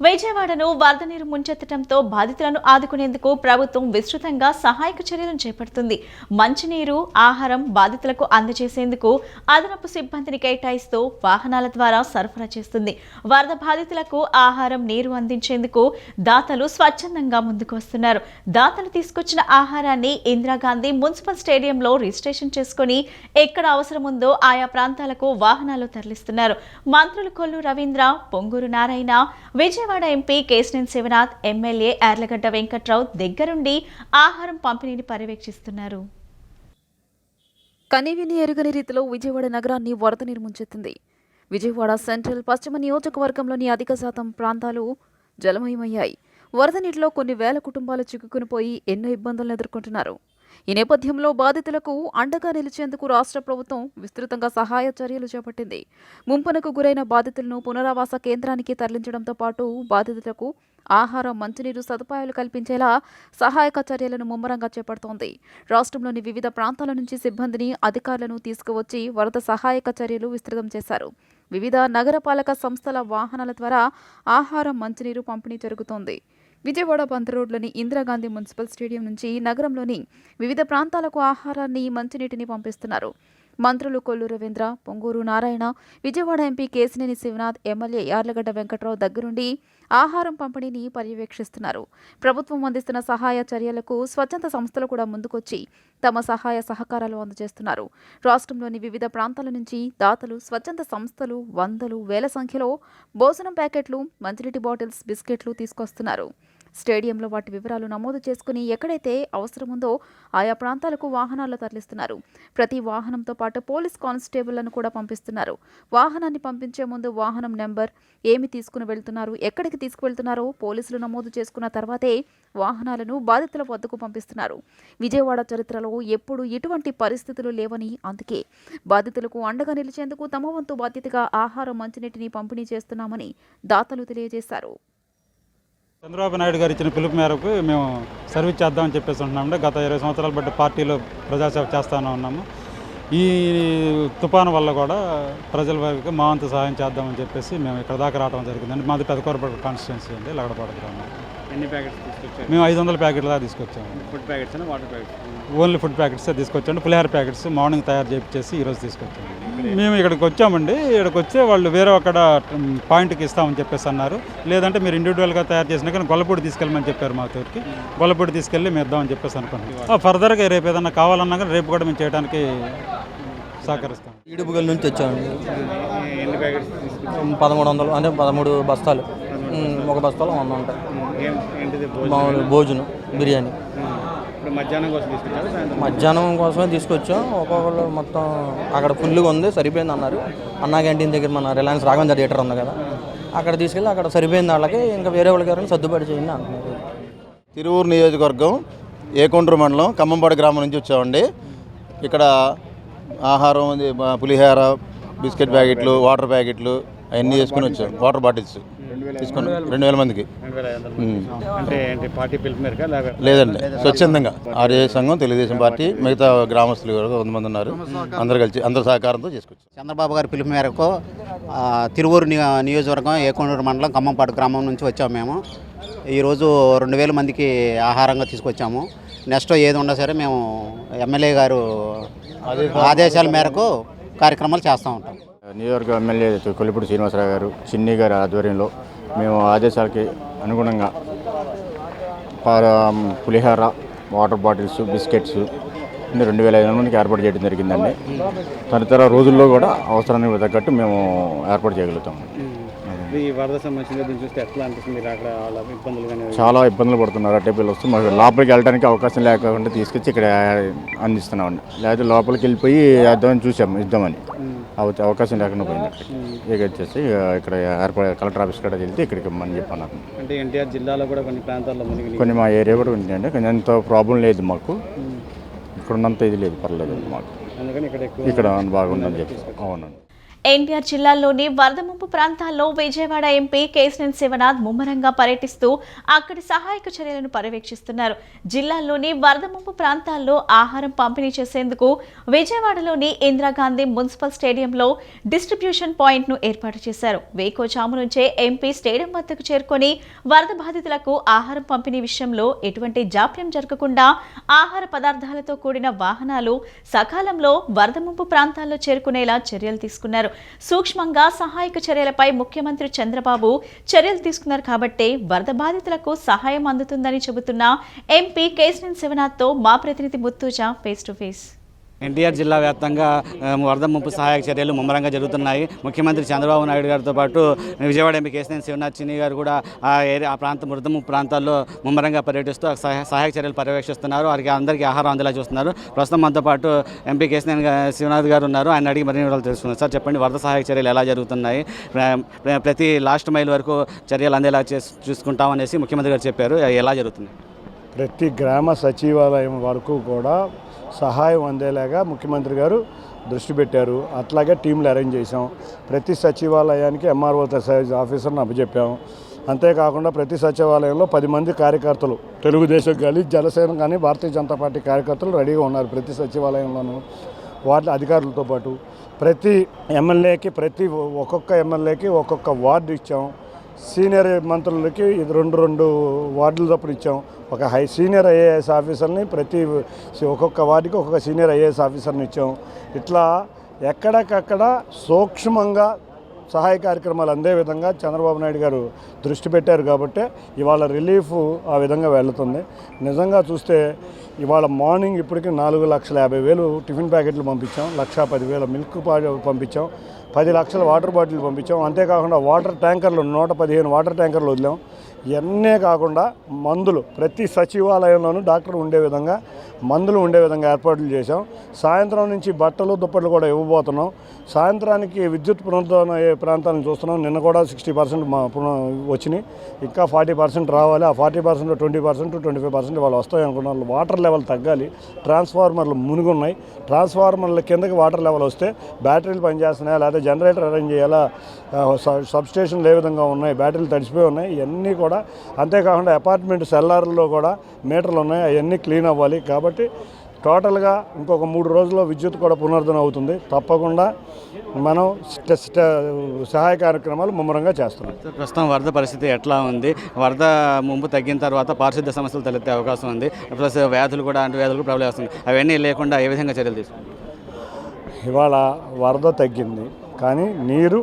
విజయవాడను వరద నీరు ముంచెత్తడంతో బాధితులను ఆదుకునేందుకు ప్రభుత్వం విస్తృతంగా సహాయక చర్యలను చేపడుతుంది. మంచినీరు, ఆహారం బాధితులకు అందజేసేందుకు అదనపు సిబ్బందిని కేటాయిస్తూ వాహనాల ద్వారా సరఫరా చేస్తుంది. వరద బాధితులకు ఆహారం, నీరు అందించేందుకు దాతలు స్వచ్ఛందంగా ముందుకు వస్తున్నారు. దాతలు తీసుకొచ్చిన ఆహారాన్ని ఇందిరాగాంధీ మున్సిపల్ స్టేడియంలో రిజిస్ట్రేషన్ చేసుకుని ఎక్కడ అవసరం ఉందో ఆయా ప్రాంతాలకు వాహనాలు తరలిస్తున్నారు. మంత్రులు కొల్లు రవీంద్ర, పొంగూరు నారాయణ, విజయవాడ ఎంపీ కేశినేని శివనాథ్, ఎమ్మెల్యే యార్లగడ్డ వెంకట్రావు దగ్గరుండి ఆహారం పంపిణీని పర్యవేక్షిస్తున్నారు. కనీవిని ఎరుగని రీతిలో విజయవాడ నగరాన్ని వరద నీరు ముంచెత్తింది. విజయవాడ సెంట్రల్, పశ్చిమ నియోజకవర్గంలోని అధిక శాతం ప్రాంతాలు జలమయమయ్యాయి. వరద నీటిలో కొన్ని వేల కుటుంబాలు చిక్కుకునిపోయి ఎన్నో ఇబ్బందులను ఎదుర్కొంటున్నారు. ఈ నేపథ్యంలో బాధితులకు అండగా నిలిచేందుకు రాష్ట్ర ప్రభుత్వం విస్తృతంగా సహాయ చర్యలు చేపట్టింది. ముంపునకు గురైన బాధితులను పునరావాస కేంద్రానికి తరలించడంతో పాటు బాధితులకు ఆహారం, మంచినీరు సదుపాయాలు కల్పించేలా సహాయక చర్యలను ముమ్మరంగా చేపడుతోంది. రాష్ట్రంలోని వివిధ ప్రాంతాల నుంచి సిబ్బందిని, అధికారులను తీసుకువచ్చి వరద సహాయక చర్యలు విస్తృతం చేశారు. వివిధ నగరపాలక సంస్థల వాహనాల ద్వారా ఆహారం, మంచినీరు పంపిణీ జరుగుతోంది. విజయవాడ బందర్ రోడ్లోని ఇందిరాగాంధీ మున్సిపల్ స్టేడియం నుంచి నగరంలోని వివిధ ప్రాంతాలకు ఆహారాన్ని, మంచినీటిని పంపిస్తున్నారు. మంత్రులు కొల్లు రవీంద్ర, పొంగూరు నారాయణ, విజయవాడ ఎంపీ కేశినేని శివనాథ్, ఎమ్మెల్యే యార్లగడ్డ వెంకట్రావు దగ్గరుండి ఆహారం పంపిణీని పర్యవేక్షిస్తున్నారు. ప్రభుత్వం అందిస్తున్న సహాయ చర్యలకు స్వచ్ఛంద సంస్థలు కూడా ముందుకొచ్చి తమ సహాయ సహకారాలు అందజేస్తున్నారు. రాష్ట్రంలోని వివిధ ప్రాంతాల నుంచి దాతలు, స్వచ్ఛంద సంస్థలు వందలు, వేల సంఖ్యలో భోజనం ప్యాకెట్లు, మంచినీటి బాటిల్స్, బిస్కెట్లు తీసుకొస్తున్నారు. స్టేడియంలో వాటి వివరాలు నమోదు చేసుకుని ఎక్కడైతే అవసరముందో ఆయా ప్రాంతాలకు వాహనాల్లో తరలిస్తున్నారు. ప్రతి వాహనంతో పాటు పోలీస్ కానిస్టేబుళ్లను కూడా పంపిస్తున్నారు. వాహనాన్ని పంపించే ముందు వాహనం నెంబర్, ఏమి తీసుకుని వెళ్తున్నారు, ఎక్కడికి తీసుకువెళ్తున్నారో పోలీసులు నమోదు చేసుకున్న తర్వాతే వాహనాలను బాధితుల వద్దకు పంపిస్తున్నారు. విజయవాడ చరిత్రలో ఎప్పుడు ఇటువంటి పరిస్థితులు లేవని, అందుకే బాధితులకు అండగా నిలిచేందుకు తమ వంతు బాధ్యతగా ఆహారం, మంచినీటిని పంపిణీ చేస్తున్నామని దాతలు తెలియజేశారు. చంద్రబాబు నాయుడు గారు ఇచ్చిన పిలుపు మేరకు మేము సర్వీస్ చేద్దామని చెప్పేసి ఉంటున్నామంటే గత 20 సంవత్సరాలు బట్టి పార్టీలో ప్రజాసేవ చేస్తూనే ఉన్నాము. ఈ తుఫాను వల్ల కూడా ప్రజల వారికి మా వంతు సహాయం చేద్దామని చెప్పేసి మేము ఇక్కడ దాకా రావడం జరిగిందండి. మాది పెదకూరపేట కాన్స్టిట్యున్సీ అండి, లగడపాడు గ్రామం. ఎన్ని ప్యాకెట్స్ తీసుకొచ్చారు? మేము 500 ప్యాకెట్ల దాకా తీసుకొచ్చాము. Food packets and water packets? Only food packets తీసుకొచ్చాము. పులిహార ప్యాకెట్స్ మార్నింగ్ తయారు చేయించేసి ఈరోజు తీసుకొచ్చాము. మేము ఇక్కడికి వచ్చామండి. ఇక్కడికి వచ్చే వాళ్ళు వేరే అక్కడ పాయింట్కి ఇస్తామని చెప్పేసి అన్నారు. లేదంటే మీరు ఇండివిజువల్గా తయారు చేసినా కానీ గొల్లపూడి తీసుకెళ్ళమని చెప్పారు మా తోటికి. గొల్లపూడి తీసుకెళ్ళి మేము ఇద్దామని చెప్పేసి అనుకుంటున్నాం. ఫర్దర్గా రేపు ఏదన్నా కావాలన్నా కానీ రేపు కూడా మేము చేయడానికి సహకరిస్తాం. ఈడుపుగల్ నుంచి వచ్చామండి. ఎన్ని ప్యాకెట్స్ తీసుకొచ్చారు? 1300 అంటే 13 బస్తాలు. ఒక బస్తాలో 100 ఉంటాయి. ఏంటిది మామూలు భోజనం బిర్యానీ. ఇప్పుడు మధ్యాహ్నం కోసం తీసుకొచ్చారు? మధ్యాహ్నం కోసమే తీసుకొచ్చాం. ఒక్కొక్కరు మొత్తం అక్కడ ఫుల్గా ఉంది, సరిపోయింది అన్నారు. అన్నా క్యాంటీన్ దగ్గర మన రిలయన్స్ రాఘవేంద్ర థియేటర్ ఉంది కదా, అక్కడ తీసుకెళ్ళి అక్కడ సరిపోయింది వాళ్ళకి, ఇంకా వేరే వాళ్ళకి ఎవరైనా సర్దుబాటు చేయండి అంటున్నారు. తిరువూరు నియోజకవర్గం ఏకొండ్రు మండలం ఖమ్మంపాడు గ్రామం నుంచి వచ్చామండి. ఇక్కడ ఆహారం పులిహోర, బిస్కెట్ ప్యాకెట్లు, వాటర్ ప్యాకెట్లు అవన్నీ వేసుకుని వచ్చాం. వాటర్ బాటిల్స్ తీసుకున్నాం 2000 మందికి. అంటే పార్టీ పిలుపు మేరకు లేదండి, స్వచ్ఛందంగా ఆర్య సంఘం, తెలుగుదేశం పార్టీ, మిగతా గ్రామస్తులు కూడా 100 మంది ఉన్నారు. అందరు కలిసి అందరి సహకారంతో చేసుకొచ్చాం. చంద్రబాబు గారి పిలుపు మేరకు తిరువూరు నియోజకవర్గం ఏకొండూరు మండలం ఖమ్మంపాడు గ్రామం నుంచి వచ్చాము. మేము ఈరోజు 2000 మందికి ఆహారంగా తీసుకొచ్చాము. నెక్స్ట్ ఏది ఉన్నా సరే మేము ఎమ్మెల్యే గారు ఆదేశాల మేరకు కార్యక్రమాలు చేస్తూ ఉంటాం. నియోజకవర్గ ఎమ్మెల్యే కొల్లిపూడి శ్రీనివాసరావు గారు, చిన్ని గారి ఆధ్వర్యంలో మేము ఆదేశాలకి అనుగుణంగా పులిహోర, వాటర్ బాటిల్స్, బిస్కెట్స్ 2500 మందికి ఏర్పాటు చేయడం జరిగిందండి. తదితర రోజుల్లో కూడా అవసరానికి తగ్గట్టు మేము ఏర్పాటు చేయగలుగుతాము. ఈ వరద సంబంధించిన దీన్ని చూస్తే ఎట్లా అనిపిస్తుంది? అక్కడ ఇబ్బందులు కానీ చాలా ఇబ్బందులు పడుతున్నారు. అట్టే పిల్లలు వస్తూ మాకు లోపలికి వెళ్ళడానికి అవకాశం లేకుండా తీసుకొచ్చి ఇక్కడ అందిస్తున్నామండి. లేకపోతే లోపలికి వెళ్ళిపోయి వేద్దామని చూసాము, ఇద్దామని అవకాశం లేకుండా పోయింది. ఇక వచ్చేసి ఇక్కడ కలెక్టర్ ఆఫీస్ కూడా వెళ్తే ఇక్కడికి ఇమ్మని చెప్పన్నారు. అంటే ఎన్టీఆర్ జిల్లాలో కూడా కొన్ని ప్రాంతాల్లో కొన్ని మా ఏరియా కూడా ఉంటాయండి. కొంచెం అంత ప్రాబ్లం లేదు మాకు, ఇక్కడున్నంత ఇది లేదు, పర్లేదు మాకు. ఇక్కడ బాగుందని చెప్పి. అవునండి. ఎన్టీఆర్ జిల్లాలోని వరద ముంపు ప్రాంతాల్లో విజయవాడ ఎంపీ కేశినేని శివనాథ్ ముమ్మరంగా పర్యటిస్తూ అక్కడి సహాయక చర్యలను పర్యవేక్షిస్తున్నారు. జిల్లాలోని వరద ముంపు ప్రాంతాల్లో ఆహారం పంపిణీ చేసేందుకు విజయవాడలోని ఇందిరాగాంధీ మున్సిపల్ స్టేడియంలో డిస్ట్రిబ్యూషన్ పాయింట్ను ఏర్పాటు చేశారు. వేకోజాము నుంచే ఎంపీ స్టేడియం వద్దకు చేరుకొని వరద బాధితులకు ఆహారం పంపిణీ విషయంలో ఎటువంటి జాప్యం జరగకుండా ఆహార పదార్థాలతో కూడిన వాహనాలు సకాలంలో వరద ముంపు ప్రాంతాల్లో చేరుకునేలా చర్యలు తీసుకున్నారు. సూక్ష్మంగా సహాయక చర్యలపై ముఖ్యమంత్రి చంద్రబాబు చర్యలు తీసుకున్నారు కాబట్టి వరద బాధితులకు సహాయం అందుతుందని చెబుతున్న ఎంపీ కేశినేని శివనాథ్తో మా ప్రతినిధి ముత్తూజా ఫేస్ టు ఫేస్. ఎన్టీఆర్ జిల్లా వ్యాప్తంగా వరద ముంపు సహాయక చర్యలు ముమ్మరంగా జరుగుతున్నాయి. ముఖ్యమంత్రి చంద్రబాబు నాయుడు గారితో పాటు విజయవాడ ఎంపీ కేశినేని శివనాథ్ చిన్ని గారు కూడా ఆ వరద ముంపు ప్రాంతాల్లో ముమ్మరంగా పర్యటిస్తూ సహాయక చర్యలు పర్యవేక్షిస్తున్నారు. వారికి అందరికీ ఆహారం అందేలా చూస్తున్నారు. ప్రస్తుతం మనతో పాటు ఎంపీ కేశినేని శివనాథ్ గారు ఉన్నారు. ఆయన అడిగి మరిన్ని వివరాలు తెలుసుకున్నారు. సార్ చెప్పండి, వరద సహాయక చర్యలు ఎలా జరుగుతున్నాయి? ప్రతి లాస్ట్ మైల్ వరకు చర్యలు అందేలా చూసుకుంటామనేసి ముఖ్యమంత్రి గారు చెప్పారు. ఎలా జరుగుతుంది? ప్రతి గ్రామ సచివాలయం వరకు కూడా సహాయం అందేలాగా ముఖ్యమంత్రి గారు దృష్టి పెట్టారు. అట్లాగే టీంలు అరేంజ్ చేశాం. ప్రతి సచివాలయానికి ఎంఆర్ఓ సైజ్ ఆఫీసర్ని అప్పచెప్పాం. అంతేకాకుండా ప్రతి సచివాలయంలో 10 మంది కార్యకర్తలు, తెలుగుదేశం కానీ, జనసేన కానీ, భారతీయ జనతా పార్టీ కార్యకర్తలు రెడీగా ఉన్నారు ప్రతి సచివాలయంలోనూ. వార్డు అధికారులతో పాటు ప్రతి ఎమ్మెల్యేకి ఒక్కొక్క ఎమ్మెల్యేకి ఒక్కొక్క వార్డు ఇచ్చాం. సీనియర్ మంత్రులకి 2 వార్డుల తప్పుడు ఇచ్చాం. ఒక సీనియర్ ఐఏఎస్ ఆఫీసర్ని ఒక్కొక్క వార్డుకి ఒక్కొక్క సీనియర్ ఐఏఎస్ ఆఫీసర్ని ఇచ్చాం. ఇట్లా ఎక్కడికక్కడ సూక్ష్మంగా సహాయ కార్యక్రమాలు అందే విధంగా చంద్రబాబు నాయుడు గారు దృష్టి పెట్టారు కాబట్టి ఇవాళ రిలీఫ్ ఆ విధంగా వెళ్తుంది. నిజంగా చూస్తే ఇవాళ మార్నింగ్ ఇప్పటికీ 4,50,000 టిఫిన్ ప్యాకెట్లు పంపించాం. 1,10,000 మిల్క్ పంపించాం. 10 లక్షల వాటర్ బాటిల్ పంపించాం. అంతేకాకుండా వాటర్ ట్యాంకర్లు 115 వాటర్ ట్యాంకర్లు వదిలాం. ఇవన్నీ కాకుండా మందులు ప్రతి సచివాలయంలోనూ డాక్టర్ ఉండే విధంగా, మందులు ఉండే విధంగా ఏర్పాట్లు చేశాం. సాయంత్రం నుంచి బట్టలు దుప్పట్లు కూడా ఇవ్వబోతున్నాం. సాయంత్రానికి విద్యుత్ పునరుద్ధరణ అయ్యే ప్రాంతాలను చూస్తున్నాం. నిన్న కూడా 60% వచ్చినాయి. ఇంకా 40% రావాలి. ఆ 40%, 20%, 25% వాళ్ళు వస్తాయి అనుకున్నాం. వాటర్ లెవెల్ తగ్గాలి. ట్రాన్స్ఫార్మర్లు మునిగున్నాయి. ట్రాన్స్ఫార్మర్ల కిందకి వాటర్ లెవెల్ వస్తే బ్యాటరీలు పనిచేస్తున్నాయా లేదా జనరేటర్ అరేంజ్ చేయాలా, సబ్స్టేషన్లు ఏ విధంగా ఉన్నాయి, బ్యాటరీలు తడిసిపోయి ఉన్నాయి, ఇవన్నీ కూడా. అంతేకాకుండా అపార్ట్మెంట్ సెల్లార్లో కూడా మీటర్లు ఉన్నాయి, అవన్నీ క్లీన్ అవ్వాలి. కాబట్టి టోటల్గా ఇంకొక 3 రోజుల్లో విద్యుత్ కూడా పునరుద్ధరణ అవుతుంది. తప్పకుండా మనం సహాయ కార్యక్రమాలు ముమ్మరంగా చేస్తున్నాం. ప్రస్తుతం వరద పరిస్థితి ఎట్లా ఉంది? వరద ముంపు తగ్గిన తర్వాత పారిశుద్ధ్య సమస్యలు తలెత్తే అవకాశం ఉంది, ప్లస్ వ్యాధులు కూడా అంటువ్యాధులు ప్రబలిస్తున్నాయి. అవన్నీ లేకుండా ఏ విధంగా చర్యలు తీసుకుంటారు? ఇవాళ వరద తగ్గింది, కానీ నీరు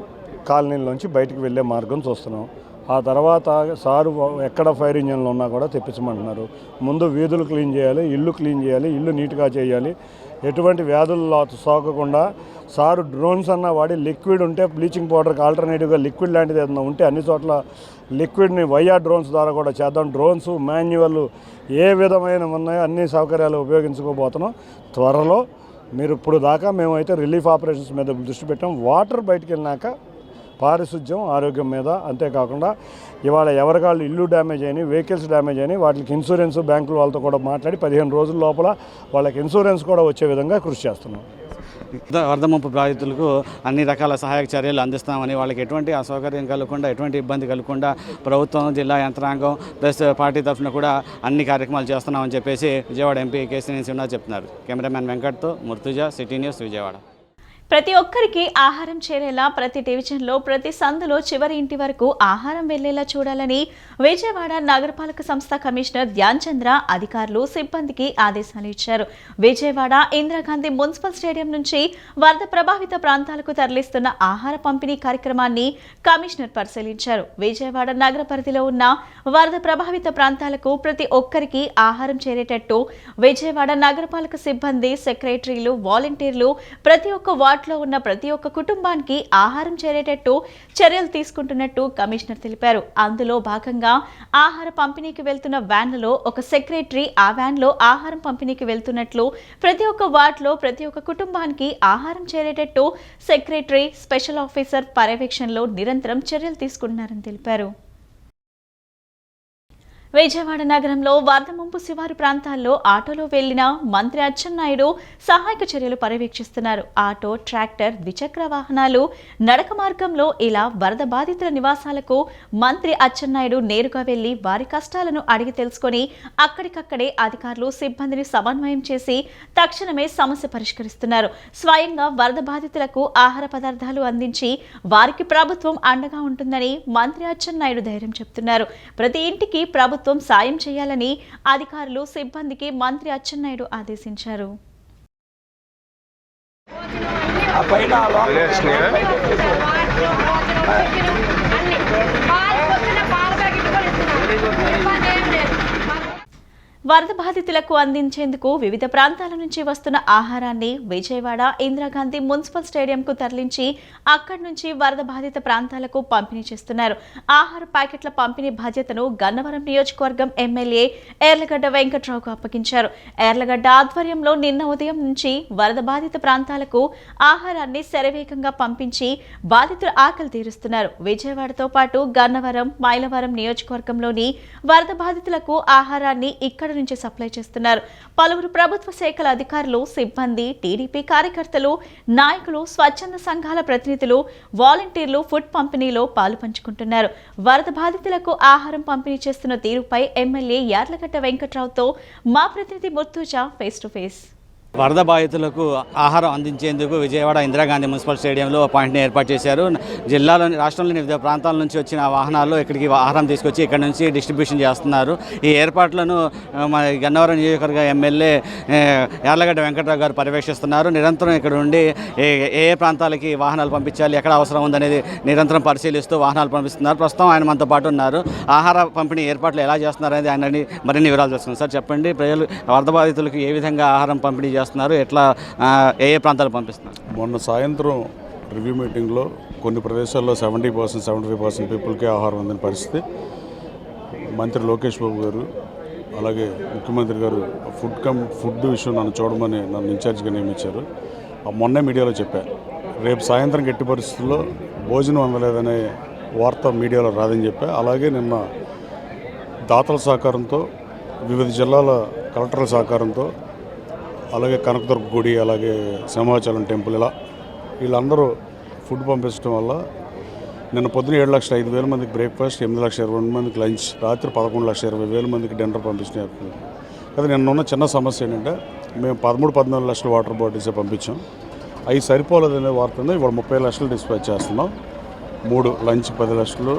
కాలనీలోంచి బయటికి వెళ్ళే మార్గం చూస్తున్నాం. ఆ తర్వాత సారు ఎక్కడ ఫైర్ ఇంజన్లు ఉన్నా కూడా తెప్పించమంటున్నారు. ముందు వీధులు క్లీన్ చేయాలి, ఇల్లు క్లీన్ చేయాలి, ఇల్లు నీట్గా చేయాలి. ఎటువంటి వ్యాధులు సోకకుండా సారు డ్రోన్స్ అన్న వాడి లిక్విడ్ ఉంటే బ్లీచింగ్ పౌడర్కి ఆల్టర్నేటివ్గా లిక్విడ్ లాంటిది ఏదైనా ఉంటే అన్ని చోట్ల లిక్విడ్ని వైఆర్ డ్రోన్స్ ద్వారా కూడా చేద్దాం. డ్రోన్స్, మాన్యువల్ ఏ విధమైన ఉన్నాయో అన్ని సౌకర్యాలు ఉపయోగించుకోబోతున్నాం. త్వరలో మీరు ఇప్పుడు దాకా మేమైతే రిలీఫ్ ఆపరేషన్స్ మీద దృష్టి పెట్టాం. వాటర్ బయటికి వెళ్ళినాక పారిశుద్ధ్యం, ఆరోగ్యం మీద. అంతేకాకుండా ఇవాళ ఎవరికాళ్ళు ఇల్లు డ్యామేజ్ అయినాయి, వెహికల్స్ డ్యామేజ్ అయినాయి, వాటికి ఇన్సూరెన్స్ బ్యాంకుల వాళ్ళతో కూడా మాట్లాడి 15 రోజుల లోపల వాళ్ళకి ఇన్సూరెన్స్ కూడా వచ్చే విధంగా కృషి చేస్తున్నాం. వరద ముంపు బాధితులకు అన్ని రకాల సహాయక చర్యలు అందిస్తామని, వాళ్ళకి ఎటువంటి అసౌకర్యం కలగకుండా, ఎటువంటి ఇబ్బంది కలగకుండా ప్రభుత్వం, జిల్లా యంత్రాంగం ప్లస్ పార్టీ తరఫున కూడా అన్ని కార్యక్రమాలు చేస్తున్నామని చెప్పేసి విజయవాడ ఎంపీ కేసీఆర్ సింహ చెప్తున్నారు. కెమెరామ్యాన్ వెంకట్తో ముర్తుజా, సిటీ న్యూస్, విజయవాడ. ప్రతి ఒక్కరికి ఆహారం చేరేలా ప్రతి డివిజన్లో, ప్రతి సందులో చివరి ఇంటి వరకు ఆహారం వెళ్లేలా చూడాలని విజయవాడ నగరపాలక సంస్థ కమిషనర్ ధ్యాన్ చంద్ర అధికారులు, సిబ్బందికి ఆదేశాలు ఇచ్చారు. విజయవాడ ఇందిరాగాంధీ మున్సిపల్ స్టేడియం నుంచి వరద ప్రభావిత ప్రాంతాలకు తరలిస్తున్న ఆహార పంపిణీ కార్యక్రమాన్ని కమిషనర్ పరిశీలించారు. విజయవాడ నగర పరిధిలో ఉన్న వరద ప్రభావిత ప్రాంతాలకు ప్రతి ఒక్కరికి ఆహారం చేరేటట్టు విజయవాడ నగరపాలక సిబ్బంది, సెక్రటరీలు, వాలంటీర్లు ప్రతి ఒక్క వార్డులో ఉన్న ప్రతి ఒక్క కుటుంబానికి ఆహారం చేరేటట్టు చర్యలు తీసుకుంటున్నట్టు కమిషనర్ తెలిపారు. అందులో భాగంగా ఆహార పంపిణీకి వెళ్తున్న వ్యాన్లలో ఒక సెక్రటరీ ఆ వ్యాన్లో ఆహారం పంపిణీకి వెళ్తున్నట్లు, ప్రతి ఒక్క వార్డులో ప్రతి ఒక్క కుటుంబానికి ఆహారం చేరేటట్టు సెక్రటరీ, స్పెషల్ ఆఫీసర్ పర్యవేక్షణలో నిరంతరం చర్యలు తీసుకుంటున్నారని తెలిపారు. విజయవాడ నగరంలో వరద ముంపు శివారు ప్రాంతాల్లో ఆటోలో వెళ్లిన మంత్రి అచ్చెన్నాయుడు సహాయక చర్యలు పర్యవేక్షిస్తున్నారు. ఆటో, ట్రాక్టర్, ద్విచక్ర వాహనాలు నడక మార్గంలో ఇలా వరద బాధితుల నివాసాలకు మంత్రి అచ్చెన్నాయుడు నేరుగా వెళ్లి వారి కష్టాలను అడిగి తెలుసుకుని అక్కడికక్కడే అధికారులు, సిబ్బందిని సమన్వయం చేసి తక్షణమే సమస్య పరిష్కరిస్తున్నారు. స్వయంగా వరద బాధితులకు ఆహార పదార్థాలు అందించి వారికి ప్రభుత్వం అండగా ఉంటుందని మంత్రి అచ్చెన్నాయుడు ధైర్యం చెప్తున్నారు. ప్రతి ఇంటికి ప్రభుత్వం సాయం చేయాలని అధికారులు, సిబ్బందికి మంత్రి అచ్చెన్నాయుడు ఆదేశించారు. వరద బాధితులకు అందించేందుకు వివిధ ప్రాంతాల నుంచి వస్తున్న ఆహారాన్ని విజయవాడ ఇందిరాగాంధీ మున్సిపల్ స్టేడియంకు తరలించి అక్కడి నుంచి వరద బాధిత ప్రాంతాలకు పంపిణీ చేస్తున్నారు. ఆహార ప్యాకెట్ల పంపిణీ బాధ్యతను గన్నవరం నియోజకవర్గం ఎమ్మెల్యే ఎర్లగడ్డ వెంకట్రావుకు అప్పగించారు. ఎర్లగడ్డ ఆధ్వర్యంలో నిన్న ఉదయం నుంచి వరద బాధిత ప్రాంతాలకు ఆహారాన్ని శరవేగంగా పంపించి బాధితుల ఆకలి తీరుస్తున్నారు. విజయవాడతో పాటు గన్నవరం, మైలవరం నియోజకవర్గంలోని వరద బాధితులకు ఆహారాన్ని ఇక్కడ నుంచి సప్లై చేస్తున్నారు. పలువురు ప్రభుత్వ శాఖల అధికారులు, సిబ్బంది, టీడీపీ కార్యకర్తలు, నాయకులు, స్వచ్ఛంద సంఘాల ప్రతినిధులు, వాలంటీర్లు ఫుడ్ పంపిణీలో పాలు పంచుకుంటున్నారు. వరద బాధితులకు ఆహారం పంపిణీ చేస్తున్న తీరుపై ఎమ్మెల్యే యార్లగడ్డ వెంకట్రావుతో మా ప్రతినిధి ముర్తుజా ఫేస్ టు ఫేస్. వరద బాధితులకు ఆహారం అందించేందుకు విజయవాడ ఇందిరాగాంధీ మున్సిపల్ స్టేడియంలో పాయింట్ని ఏర్పాటు చేశారు. జిల్లాలోని, రాష్ట్రంలోని వివిధ ప్రాంతాల నుంచి వచ్చిన వాహనాల్లో ఇక్కడికి ఆహారం తీసుకొచ్చి ఇక్కడ నుంచి డిస్ట్రిబ్యూషన్ చేస్తున్నారు. ఈ ఏర్పాట్లను మన గన్నవరం నియోజకవర్గ ఎమ్మెల్యే యార్లగడ్డ వెంకట్రావు గారు పర్యవేక్షిస్తున్నారు. నిరంతరం ఇక్కడ ఉండి ఏ ప్రాంతాలకి వాహనాలు పంపించాలి, ఎక్కడ అవసరం ఉందనేది నిరంతరం పరిశీలిస్తూ వాహనాలు పంపిస్తున్నారు. ప్రస్తుతం ఆయన మనతో పాటు ఉన్నారు. ఆహార పంపిణీ ఏర్పాట్లు ఎలా చేస్తున్నారు అనేది ఆయన మరిన్ని వివరాలు తెలుసుకున్నారు. సార్ చెప్పండి, ప్రజలు వరద బాధితులకు ఏ విధంగా ఆహారం పంపిణీ చేస్తున్నారు, ఎట్లా ఏ ప్రాంతాలకు పంపిస్తున్నారు? మొన్న సాయంత్రం రివ్యూ మీటింగ్లో కొన్ని ప్రదేశాల్లో 70%, 75% పీపుల్కే ఆహారం అందిన పరిస్థితి. మంత్రి లోకేష్ బాబు గారు, అలాగే ముఖ్యమంత్రి గారు ఫుడ్ విషయం నన్ను చూడమని నన్ను ఇన్ఛార్జ్గా నియమించారు. మొన్నే మీడియాలో చెప్పారు, రేపు సాయంత్రం ఎట్టి పరిస్థితుల్లో భోజనం అందలేదనే వార్త మీడియాలో రాదని చెప్పా. అలాగే నిన్న దాతల సహకారంతో, వివిధ జిల్లాల కలెక్టర్ల సహకారంతో, అలాగే కనకదుర్గ గుడి, అలాగే సింహాచలం టెంపుల్, ఇలా వీళ్ళందరూ ఫుడ్ పంపించడం వల్ల నిన్న పొద్దున 7,05,000 మందికి బ్రేక్ఫాస్ట్, 8,22,000 మందికి లంచ్, రాత్రి 11,20,000 మందికి డిన్నర్ పంపించిన. అది నిన్న ఉన్న చిన్న సమస్య ఏంటంటే మేము 13-14 లక్షల వాటర్ బాటిల్సే పంపించాం. అవి సరిపోలేదనే వార్త ఇవాళ 30 లక్షలు డిస్పాచ్ చేస్తున్నాం. 3 లంచ్ 10 లక్షలు,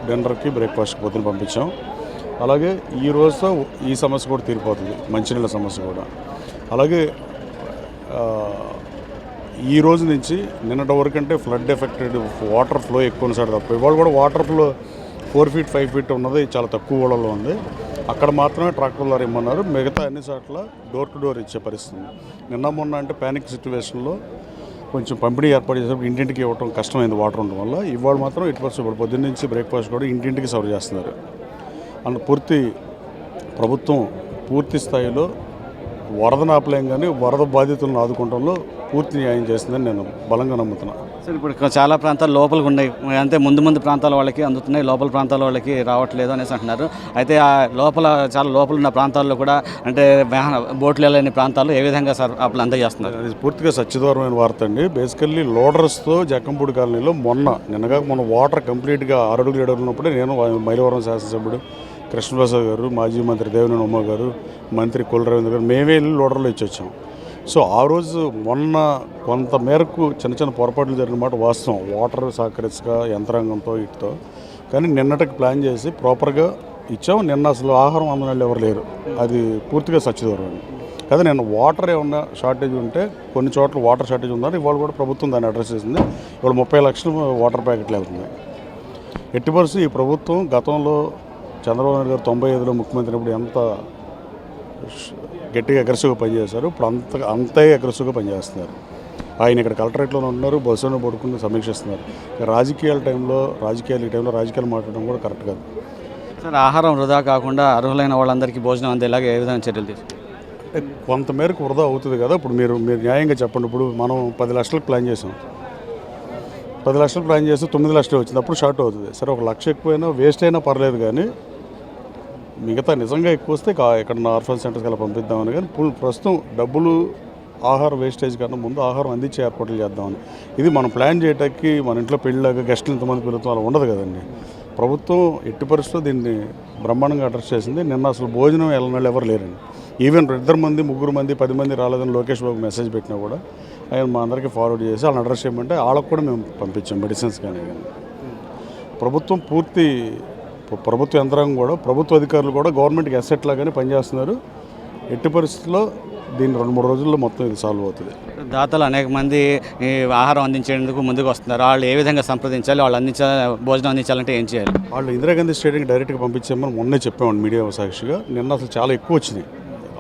డిన్నర్కి బ్రేక్ఫాస్ట్కి పొద్దున పంపించాం. అలాగే ఈ రోజుతో ఈ సమస్య కూడా తీరిపోతుంది, మంచినీళ్ళ సమస్య కూడా. అలాగే ఈ రోజు నుంచి నిన్నటి వరకు అంటే ఫ్లడ్ ఎఫెక్టెడ్ వాటర్ ఫ్లో ఎక్కువ ఉన్నసాడు తప్ప ఇవాళ కూడా వాటర్ ఫ్లో 4 feet 5 feet ఉన్నది చాలా తక్కువ ఊళ్ళలో ఉంది. అక్కడ మాత్రమే ట్రాక్టర్ ద్వారా ఇమ్మన్నారు. మిగతా అన్ని చోట్ల డోర్ టు డోర్ ఇచ్చే పరిస్థితి. నిన్న మొన్న అంటే ప్యానిక్ సిచ్యువేషన్లో కొంచెం పంపిణీ ఏర్పాటు చేసినప్పుడు ఇంటింటికి ఇవ్వడం కష్టమైంది వాటర్ ఉండడం వల్ల. ఇవాళ మాత్రం ఇప్పుడు పొద్దున్న నుంచి బ్రేక్ఫాస్ట్ కూడా ఇంటింటికి సర్వ్ చేస్తున్నారు. అండ్ ప్రభుత్వం పూర్తి స్థాయిలో వరదను ఆపలేం కానీ వరద బాధితులను ఆదుకోవడంలో పూర్తి న్యాయం చేస్తుందని నేను బలంగా నమ్ముతున్నాను. సార్, ఇప్పుడు చాలా ప్రాంతాలు లోపలికి ఉన్నాయి, అంతే ముందు ప్రాంతాల వాళ్ళకి అందుతున్నాయి, లోపల ప్రాంతాల వాళ్ళకి రావట్లేదు అనేసి అంటున్నారు. అయితే ఆ చాలా లోపల ఉన్న ప్రాంతాల్లో కూడా అంటే బోట్లు వెళ్ళని ప్రాంతాల్లో ఏ విధంగా సార్ అప్పుడు అందజేస్తున్నారు? అది పూర్తిగా సత్యదూరమైన వార్త అండి. బేసికల్లీ లోడర్స్తో జక్కంపూడి కాలనీలో నిన్నగా వాటర్ కంప్లీట్గా 6 అడుగులు 7 అడుగులు ఉన్నప్పుడే నేను మైలవరం శాసనసభ్యుడు కృష్ణప్రసాద్ గారు, మాజీ మంత్రి దేవినేని ఉమ్మ గారు, మంత్రి కొల్లు రవీంద్ర గారు మేమే వెళ్ళి లోడర్లో ఇచ్చొచ్చాం. సో ఆ రోజు కొంత మేరకు చిన్న పొరపాట్లు జరిగిన మాట వాస్తవం, వాటర్ సహకరించక యంత్రాంగంతో ఇటుతో. కానీ నిన్నటికి ప్లాన్ చేసి ప్రాపర్గా ఇచ్చాం. నిన్న అసలు ఆహారం అందనాళ్ళు ఎవరు లేరు, అది పూర్తిగా సత్యదూరం. కదా నిన్న వాటర్ ఏమన్నా షార్టేజ్ ఉంటే కొన్ని చోట్ల వాటర్ షార్టేజ్ ఉందని ఇవాళ కూడా ప్రభుత్వం దాన్ని అడ్రస్ చేసింది. ఇవాళ 30 లక్షలు వాటర్ ప్యాకెట్లు వెళ్తున్నాయి. ఎట్టి పరిస్థితి ఈ ప్రభుత్వం గతంలో చంద్రబాబు నాయుడు గారు 95లో ముఖ్యమంత్రి అయినప్పుడు ఎంత గట్టిగా అగ్రెసివ్గా పనిచేశారు, ఇప్పుడు అంతే అగ్రెసివ్గా పనిచేస్తున్నారు. ఆయన ఇక్కడ కలెక్టరేట్లో ఉన్నారు, బస్సులో పడుకుని సమీక్షిస్తున్నారు. రాజకీయాల ఈ టైంలో రాజకీయాలు మాట్లాడడం కూడా కరెక్ట్ కాదు. సార్, ఆహారం వృధా కాకుండా అర్హులైన వాళ్ళందరికీ భోజనం అందేలాగా ఏ విధంగా చర్యలు తీసుకుంటారు? కొంతమేరకు వృధా అవుతుంది కదా. ఇప్పుడు మీరు న్యాయంగా చెప్పండి. ఇప్పుడు మనం 10 లక్షలకు ప్లాన్ చేసాం, 10 లక్షలు ప్లాన్ చేస్తే 9 లక్షలు వచ్చింది, అప్పుడు షార్ట్ అవుతుంది. సరే 1 లక్ష ఎక్కువైనా వేస్ట్ అయినా పర్లేదు, కానీ మిగతా నిజంగా ఎక్కువ వస్తే ఇక్కడ ఆర్ఫన్ సెంటర్స్కి అలా పంపిద్దామని. కానీ ప్రస్తుతం డబ్బులు ఆహార వేస్టేజ్ కన్నా ముందు ఆహారం అందించే ఏర్పాట్లు చేద్దామని. ఇది మనం ప్లాన్ చేయడానికి మన ఇంట్లో పెళ్ళిలాగా గెస్టులు ఇంతమంది పిలుస్తాం అలా ఉండదు కదండి. ప్రభుత్వం ఎట్టి పరిస్థితుల్లో దీన్ని బ్రహ్మాండంగా అడ్రస్ చేసింది. నిన్న అసలు భోజనం వెళ్ళిన ఎవరు లేరండి. ఈవెన్ 2 మంది 3 మంది 10 మంది రాలేదని లోకేష్ బాబు మెసేజ్ పెట్టినా కూడా ఆయన మా అందరికీ ఫార్వర్డ్ చేసి వాళ్ళని అడ్రస్ చేయమంటే వాళ్ళకు కూడా మేము పంపించాం మెడిసిన్స్ కానీ. ప్రభుత్వ యంత్రాంగం కూడా, ప్రభుత్వ అధికారులు కూడా గవర్నమెంట్కి అసెట్ లాగానే పనిచేస్తున్నారు. ఎట్టి పరిస్థితుల్లో దీన్ని 2-3 రోజుల్లో మొత్తం ఇది సాల్వ్ అవుతుంది. దాతలు అనేక మంది ఈ ఆహారం అందించేందుకు ముందుకు వస్తున్నారు. వాళ్ళు ఏ విధంగా సంప్రదించాలి, భోజనం అందించాలంటే ఏం చేయాలి? వాళ్ళు ఇందిరాగాంధీ స్టేడియంకి డైరెక్ట్గా పంపించామని మొన్నే చెప్పామండి మీడియా సాక్షిగా. నిన్న అసలు చాలా ఎక్కువ వచ్చినాయి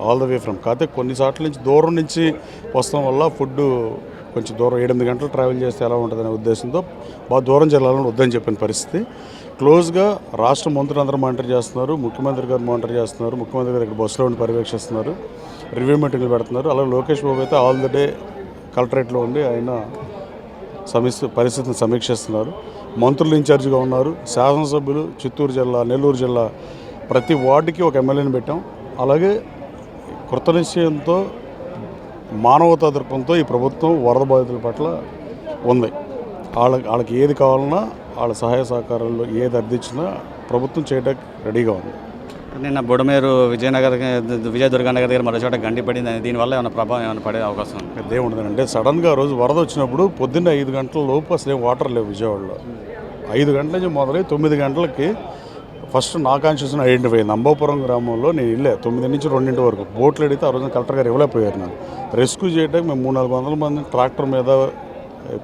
ఆల్ ద వే ఫ్రమ్. కాకపోతే కొన్ని చోట్ల నుంచి దూరం నుంచి వస్తాం వల్ల ఫుడ్ కొంచెం దూరం 7-8 గంటలు ట్రావెల్ చేస్తే ఎలా ఉంటుందనే ఉద్దేశంతో బాగా దూరం జిల్లాలను వద్దని చెప్పిన పరిస్థితి. క్లోజ్గా రాష్ట్ర మంత్రులు అందరూ మానిటర్ చేస్తున్నారు, ముఖ్యమంత్రి గారు మానిటర్ చేస్తున్నారు. ముఖ్యమంత్రి గారు ఇక్కడ బస్సులో ఉండి పర్యవేక్షిస్తున్నారు, రివ్యూ మీటింగ్లు పెడుతున్నారు. అలాగే లోకేష్ బాబు అయితే ఆల్ ద డే కలెక్టరేట్లో ఉండి ఆయన పరిస్థితిని సమీక్షిస్తున్నారు. మంత్రులు ఇన్ఛార్జిగా ఉన్నారు. శాసనసభ్యులు చిత్తూరు జిల్లా, నెల్లూరు జిల్లా ప్రతి వార్డుకి ఒక ఎమ్మెల్యేని పెట్టాం. అలాగే కృతనిశ్చయంతో మానవతా దృక్పథంతో ఈ ప్రభుత్వం వరద బాధితుల పట్ల ఉంది. వాళ్ళకి ఏది కావాలన్నా వాళ్ళ సహాయ సహకారాల్లో ఏది అర్థించినా ప్రభుత్వం చేయడానికి రెడీగా ఉంది. నిన్న బుడమేరు విజయదుర్గానగర్ దగ్గర మరో చోట గండి పడింది. దీనివల్ల ఏమైనా ప్రభావం ఏమైనా పడే అవకాశం ఉంది? పెద్ద ఉండదంటే సడన్గా రోజు వరద వచ్చినప్పుడు పొద్దున్న 5 గంటల లోపు అసలు ఏం వాటర్ లేవు విజయవాడలో. 5 గంటల నుంచి మొదలై 9 గంటలకి ఫస్ట్ నా కాన్షియస్ని ఐడెంటిఫై అయింది. అంబాపురం గ్రామంలో నేను వెళ్ళా 9 నుంచి 2 వరకు. బోట్లు అడిగితే ఆ రోజున కలెక్టర్ గారు ఇవ్వలేకపోయారు. నాకు రెస్క్యూ చేయడానికి మేము 300-400 మంది ట్రాక్టర్ మీద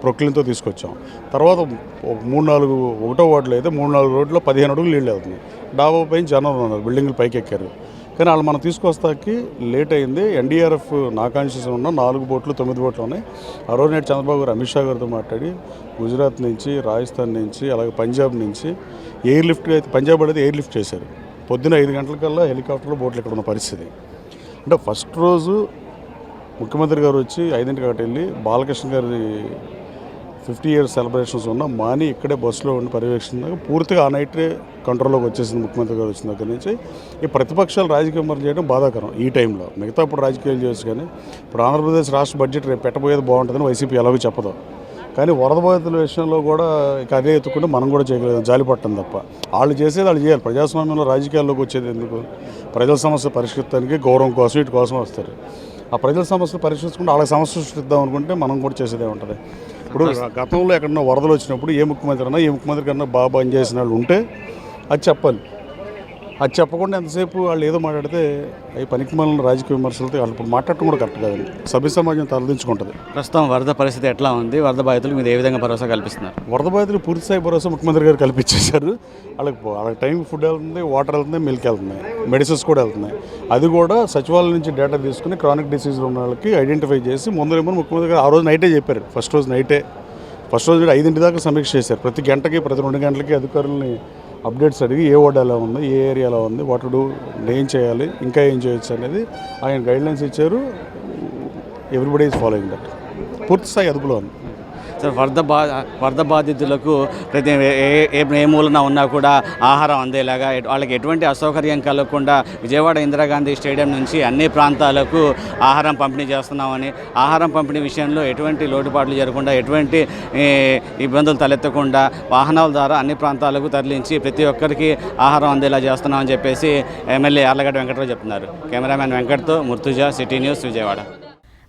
ప్రొక్లిన్తో తీసుకొచ్చాం. తర్వాత 3-4 ఒకటో వార్డులో అయితే 3-4 రోడ్లో 15 అడుగులు నీళ్ళు అవుతుంది. డాబా పైన జనం ఉన్నారు, బిల్డింగ్లు పైకి ఎక్కారు. కానీ వాళ్ళు మనం తీసుకొస్తాకి లేట్ అయింది. ఎన్డీఆర్ఎఫ్ నా కాన్షియస్ ఉన్న 4 బోట్లు 9 బోట్లు ఉన్నాయి. ఆ రోజు నేడు చంద్రబాబు గారు అమిత్ షా గారితో మాట్లాడి గుజరాత్ నుంచి, రాజస్థాన్ నుంచి, అలాగే పంజాబ్ నుంచి ఎయిర్ లిఫ్ట్ అయితే పంజాబ్ అనేది ఎయిర్ లిఫ్ట్ చేశారు. పొద్దున్న 5 గంటలకల్లా హెలికాప్టర్లో బోట్లు ఇక్కడ ఉన్న పరిస్థితి. అంటే ఫస్ట్ రోజు ముఖ్యమంత్రి గారు వచ్చి 5ంటికి అక్కడికి వెళ్ళి బాలకృష్ణ గారి 50 years సెలబ్రేషన్స్ ఉన్న మాని ఇక్కడే బస్సులో ఉండి పర్యవేక్షించాక పూర్తిగా ఆ నైటే కంట్రోల్లోకి వచ్చేసింది. ముఖ్యమంత్రి గారు వచ్చిన దగ్గర నుంచి ఈ ప్రతిపక్షాలు రాజకీయ విమర్శ చేయడం బాధాకరం ఈ టైంలో. మిగతా ఇప్పుడు రాజకీయాలు చేయొచ్చు, కానీ ఇప్పుడు ఆంధ్రప్రదేశ్ రాష్ట్ర బడ్జెట్ రేపు పెట్టబోయేది బాగుంటుందని వైసీపీ ఎలాగో చెప్పదు. కానీ వరద బాధితుల విషయంలో కూడా ఇక అదే ఎత్తుకుంటే మనం కూడా చేయగలం, జాలిపట్టం తప్ప. వాళ్ళు చేసేది వాళ్ళు చేయాలి. ప్రజాస్వామ్యంలో రాజకీయాల్లోకి వచ్చేది ఎందుకు? ప్రజల సమస్య పరిష్కరించడానికి గౌరవం కోసం వీటి కోసం వస్తారు. ఆ ప్రజల సమస్యలు పరిష్కరించుకుంటే వాళ్ళకి సమస్య సృష్టిద్దాం అనుకుంటే మనం కూడా చేసేదే ఉంటుంది. ఇప్పుడు గతంలో ఎక్కడన్నా వరదలు వచ్చినప్పుడు ఏ ముఖ్యమంత్రి కన్నా బాగా పనిచేసిన వాళ్ళు ఉంటే అది చెప్పాలి. అది చెప్పకుండా ఎంతసేపు వాళ్ళు ఏదో మాట్లాడితే అవి పనికిమాలిన రాజకీయ విమర్శలతో వాళ్ళు ఇప్పుడు మాట్లాడటం కూడా కరెక్ట్ కాదండి. సభ్య సమాజం తలదించుకుంటుంది. ప్రస్తుతం వరద పరిస్థితి ఎట్లా ఉంది? వరద బాధితులకు మీరు ఏ విధంగా భరోసా కల్పిస్తున్నారు? వరద బాధితులు పూర్తిస్థాయి భరోసా ముఖ్యమంత్రి గారు కల్పించేశారు. వాళ్ళకి టైం ఫుడ్ వెళ్తుంది, వాటర్ వెళ్తుంది, మిల్క్ వెళ్తున్నాయి, మెడిసిన్స్ కూడా వెళ్తున్నాయి. అది కూడా సచివాలయం నుంచి డేటా తీసుకుని క్రానిక్ డిసీజ్లు ఉన్న వాళ్ళకి ఐడెంటిఫై చేసి ముందు ముఖ్యమంత్రి గారు ఆ రోజు నైటే చెప్పారు. ఫస్ట్ రోజు 5 దాకా సమీక్ష చేశారు. ప్రతి గంటకి ప్రతి 2 గంటలకి అధికారులని అప్డేట్స్ అడిగి ఏ వార్డు ఎలా ఉంది, ఏ ఏరియాలో ఉంది, వాట్ డు ఏం చేయాలి, ఇంకా ఏం చేయొచ్చు అనేది ఆయన గైడ్లైన్స్ ఇచ్చారు. Everybody is following that. పూర్తి స్థాయి అదుపులో ఉంది. సార్, వరద బాధితులకు ప్రతి ఏ మూలన ఉన్నా కూడా ఆహారం అందేలాగా వాళ్ళకి ఎటువంటి అసౌకర్యం కలగకుండా విజయవాడ ఇందిరాగాంధీ స్టేడియం నుంచి అన్ని ప్రాంతాలకు ఆహారం పంపిణీ చేస్తున్నామని, ఆహారం పంపిణీ విషయంలో ఎటువంటి లోటుపాట్లు జరగకుండా, ఎటువంటి ఇబ్బందులు తలెత్తకుండా వాహనాల ద్వారా అన్ని ప్రాంతాలకు తరలించి ప్రతి ఒక్కరికి ఆహారం అందేలా చేస్తున్నామని చెప్పేసి ఎమ్మెల్యే యార్లగడ్డ వెంకటరావు చెప్తున్నారు. కెమెరామ్యాన్ వెంకట్తో ముర్తుజా, సిటీ న్యూస్, విజయవాడ.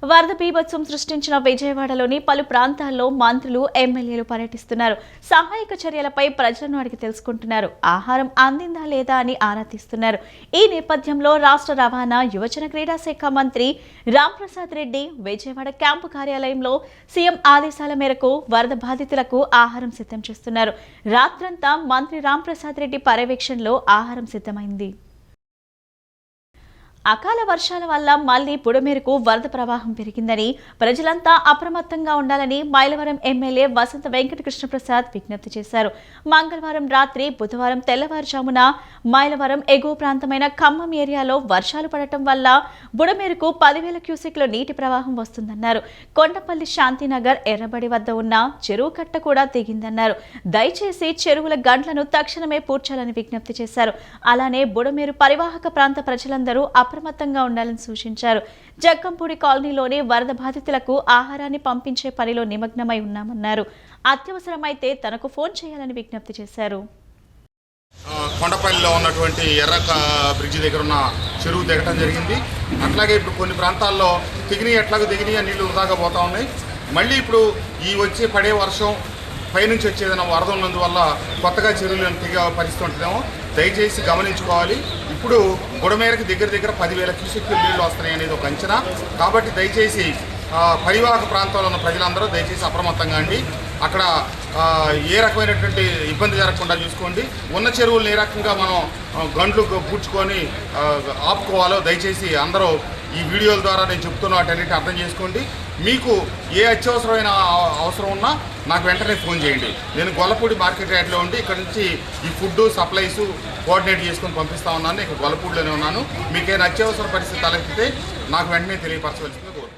వరద బీభత్సం సృష్టించిన విజయవాడలోని పలు ప్రాంతాల్లో మంత్రులు, ఎమ్మెల్యేలు పర్యటిస్తున్నారు. సహాయక చర్యలపై ప్రజలను అడిగి తెలుసుకుంటున్నారు. ఆహారం అందిందా లేదా అని ఆరా తీస్తున్నారు. ఈ నేపథ్యంలో రాష్ట్ర రవాణా, యువజన క్రీడా శాఖ మంత్రి రాంప్రసాద్ రెడ్డి విజయవాడ క్యాంపు కార్యాలయంలో సీఎం ఆదేశాల మేరకు వరద బాధితులకు ఆహారం సిద్ధం చేస్తున్నారు. రాత్రంతా మంత్రి రాంప్రసాద్ రెడ్డి పర్యవేక్షణలో ఆహారం సిద్ధమైంది. అకాల వర్షాల వల్ల మళ్లీ బుడమేరకు వరద ప్రవాహం పెరిగిందని, ప్రజలంతా అప్రమత్తంగా ఉండాలని మైలవరం ఎమ్మెల్యే వసంత వెంకట కృష్ణప్రసాద్ విజ్ఞప్తి చేశారు. మంగళవారం రాత్రి, బుధవారం తెల్లవారుజామున మైలవరం ఎగువ ప్రాంతమైన ఖమ్మం ఏరియాలో వర్షాలు పడటం వల్ల బుడమేరకు 10,000 క్యూసెక్ల నీటి ప్రవాహం వస్తుందన్నారు. కొండపల్లి శాంతినగర్, ఎర్రబడి వద్ద ఉన్న చెరువు కట్ట కూడా దిగిందన్నారు. దయచేసి చెరువుల గంటలను తక్షణమే పూడ్చాలని విజ్ఞప్తి చేశారు. అలానే బుడమేరు పరివాహక ప్రాంత ప్రజలందరూ అప్రమత్తంగా ఉండాలని సూచించారు. జగ్గంపూడి కాలనీలోని వరద బాధితులకు ఆహారాన్ని పంపించే పనిలో నిమగ్నమై ఉన్నామన్నారు. అత్యవసరమైతే తనకు ఫోన్ చేయాలని విజ్ఞప్తి చేశారు. కొండపల్లిలో ఉన్నటువంటి ఎర్ర బ్రిడ్జి దగ్గర ఉన్న చెరువు దిగటం జరిగింది. అట్లాగే ఇప్పుడు కొన్ని ప్రాంతాల్లో ఎట్లాగో దిగినాయి నీళ్లు వృధాగా పోతా ఉన్నాయి. మళ్ళీ ఇప్పుడు ఈ వచ్చే పడే వర్షం పైనుంచి వచ్చేదన్న వరద ఉన్నందువల్ల కొత్తగా చెరువులను దిగే పరిస్థితి ఉంటుందేమో దయచేసి గమనించుకోవాలి. ఇప్పుడు బుడమేరకు దగ్గర 10,000 క్యూసెక్లు నీళ్లు వస్తున్నాయి అనేది ఒక అంచనా. కాబట్టి దయచేసి పరివాహక ప్రాంతాల్లో ఉన్న ప్రజలందరూ దయచేసి అప్రమత్తంగా అండి. అక్కడ ఏ రకమైనటువంటి ఇబ్బంది జరగకుండా చూసుకోండి. ఉన్న చెరువులను ఏ రకంగా మనం గంటలు పూడ్చుకొని ఆపుకోవాలో దయచేసి అందరూ ఈ వీడియోల ద్వారా నేను చెప్తున్న వాటన్నిటి అర్థం చేసుకోండి. మీకు ఏ అత్యవసరమైన అవసరం ఉన్నా నాకు వెంటనే ఫోన్ చేయండి. నేను గొల్లపూడి మార్కెట్ యార్డ్లో ఉండి ఇక్కడ నుంచి ఈ ఫుడ్ సప్లైస్ కోఆర్డినేట్ చేసుకొని పంపిస్తా ఉన్నాను. ఇక్కడ గొల్లపూడిలోనే ఉన్నాను. మీకేమైనా అత్యవసర పరిస్థితి తలెత్తితే నాకు వెంటనే తెలియపరచవలసింది కోరుకుంటున్నాను.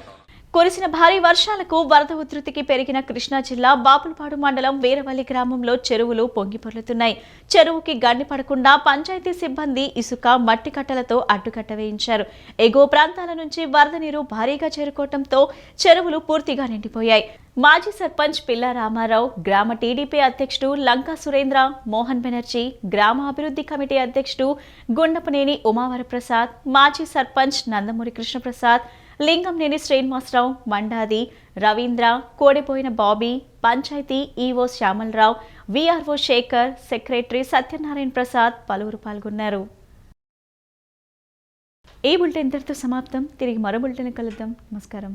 కురిసిన భారీ వర్షాలకు వరద ఉధృతికి పెరిగిన కృష్ణా జిల్లా బాపులపాడు మండలం వీరవల్లి గ్రామంలో చెరువులు పొంగిపొర్లుతున్నాయి. చెరువుకి గండి పడకుండా పంచాయతీ సిబ్బంది ఇసుక, మట్టి కట్టలతో అడ్డుకట్ట వేయించారు. ఎగువ ప్రాంతాల నుంచి వరద నీరు భారీగా చేరుకోవడంతో చెరువులు పూర్తిగా నిండిపోయాయి. మాజీ సర్పంచ్ పిల్లా రామారావు, గ్రామ టీడీపీ అధ్యక్షుడు లంకా సురేంద్ర, మోహన్ బెనర్జీ, గ్రామ అభివృద్ధి కమిటీ అధ్యక్షుడు గుండపనేని ఉమావరప్రసాద్, మాజీ సర్పంచ్ నందమూరి కృష్ణప్రసాద్, లింగంనేని శ్రీనివాసరావు, మండాది రవీంద్ర, కోడిపోయిన Bobby, panchayat EO Shyamalarao, VRO Sekhar, secretary Satyanarayana Prasad పలువురు పాల్గొన్నారు. ఈ బులెటిన్ ఇంతటితో సమాప్తం. తిరిగి మరో బులెటిన్ కలుద్దాం. నమస్కారం.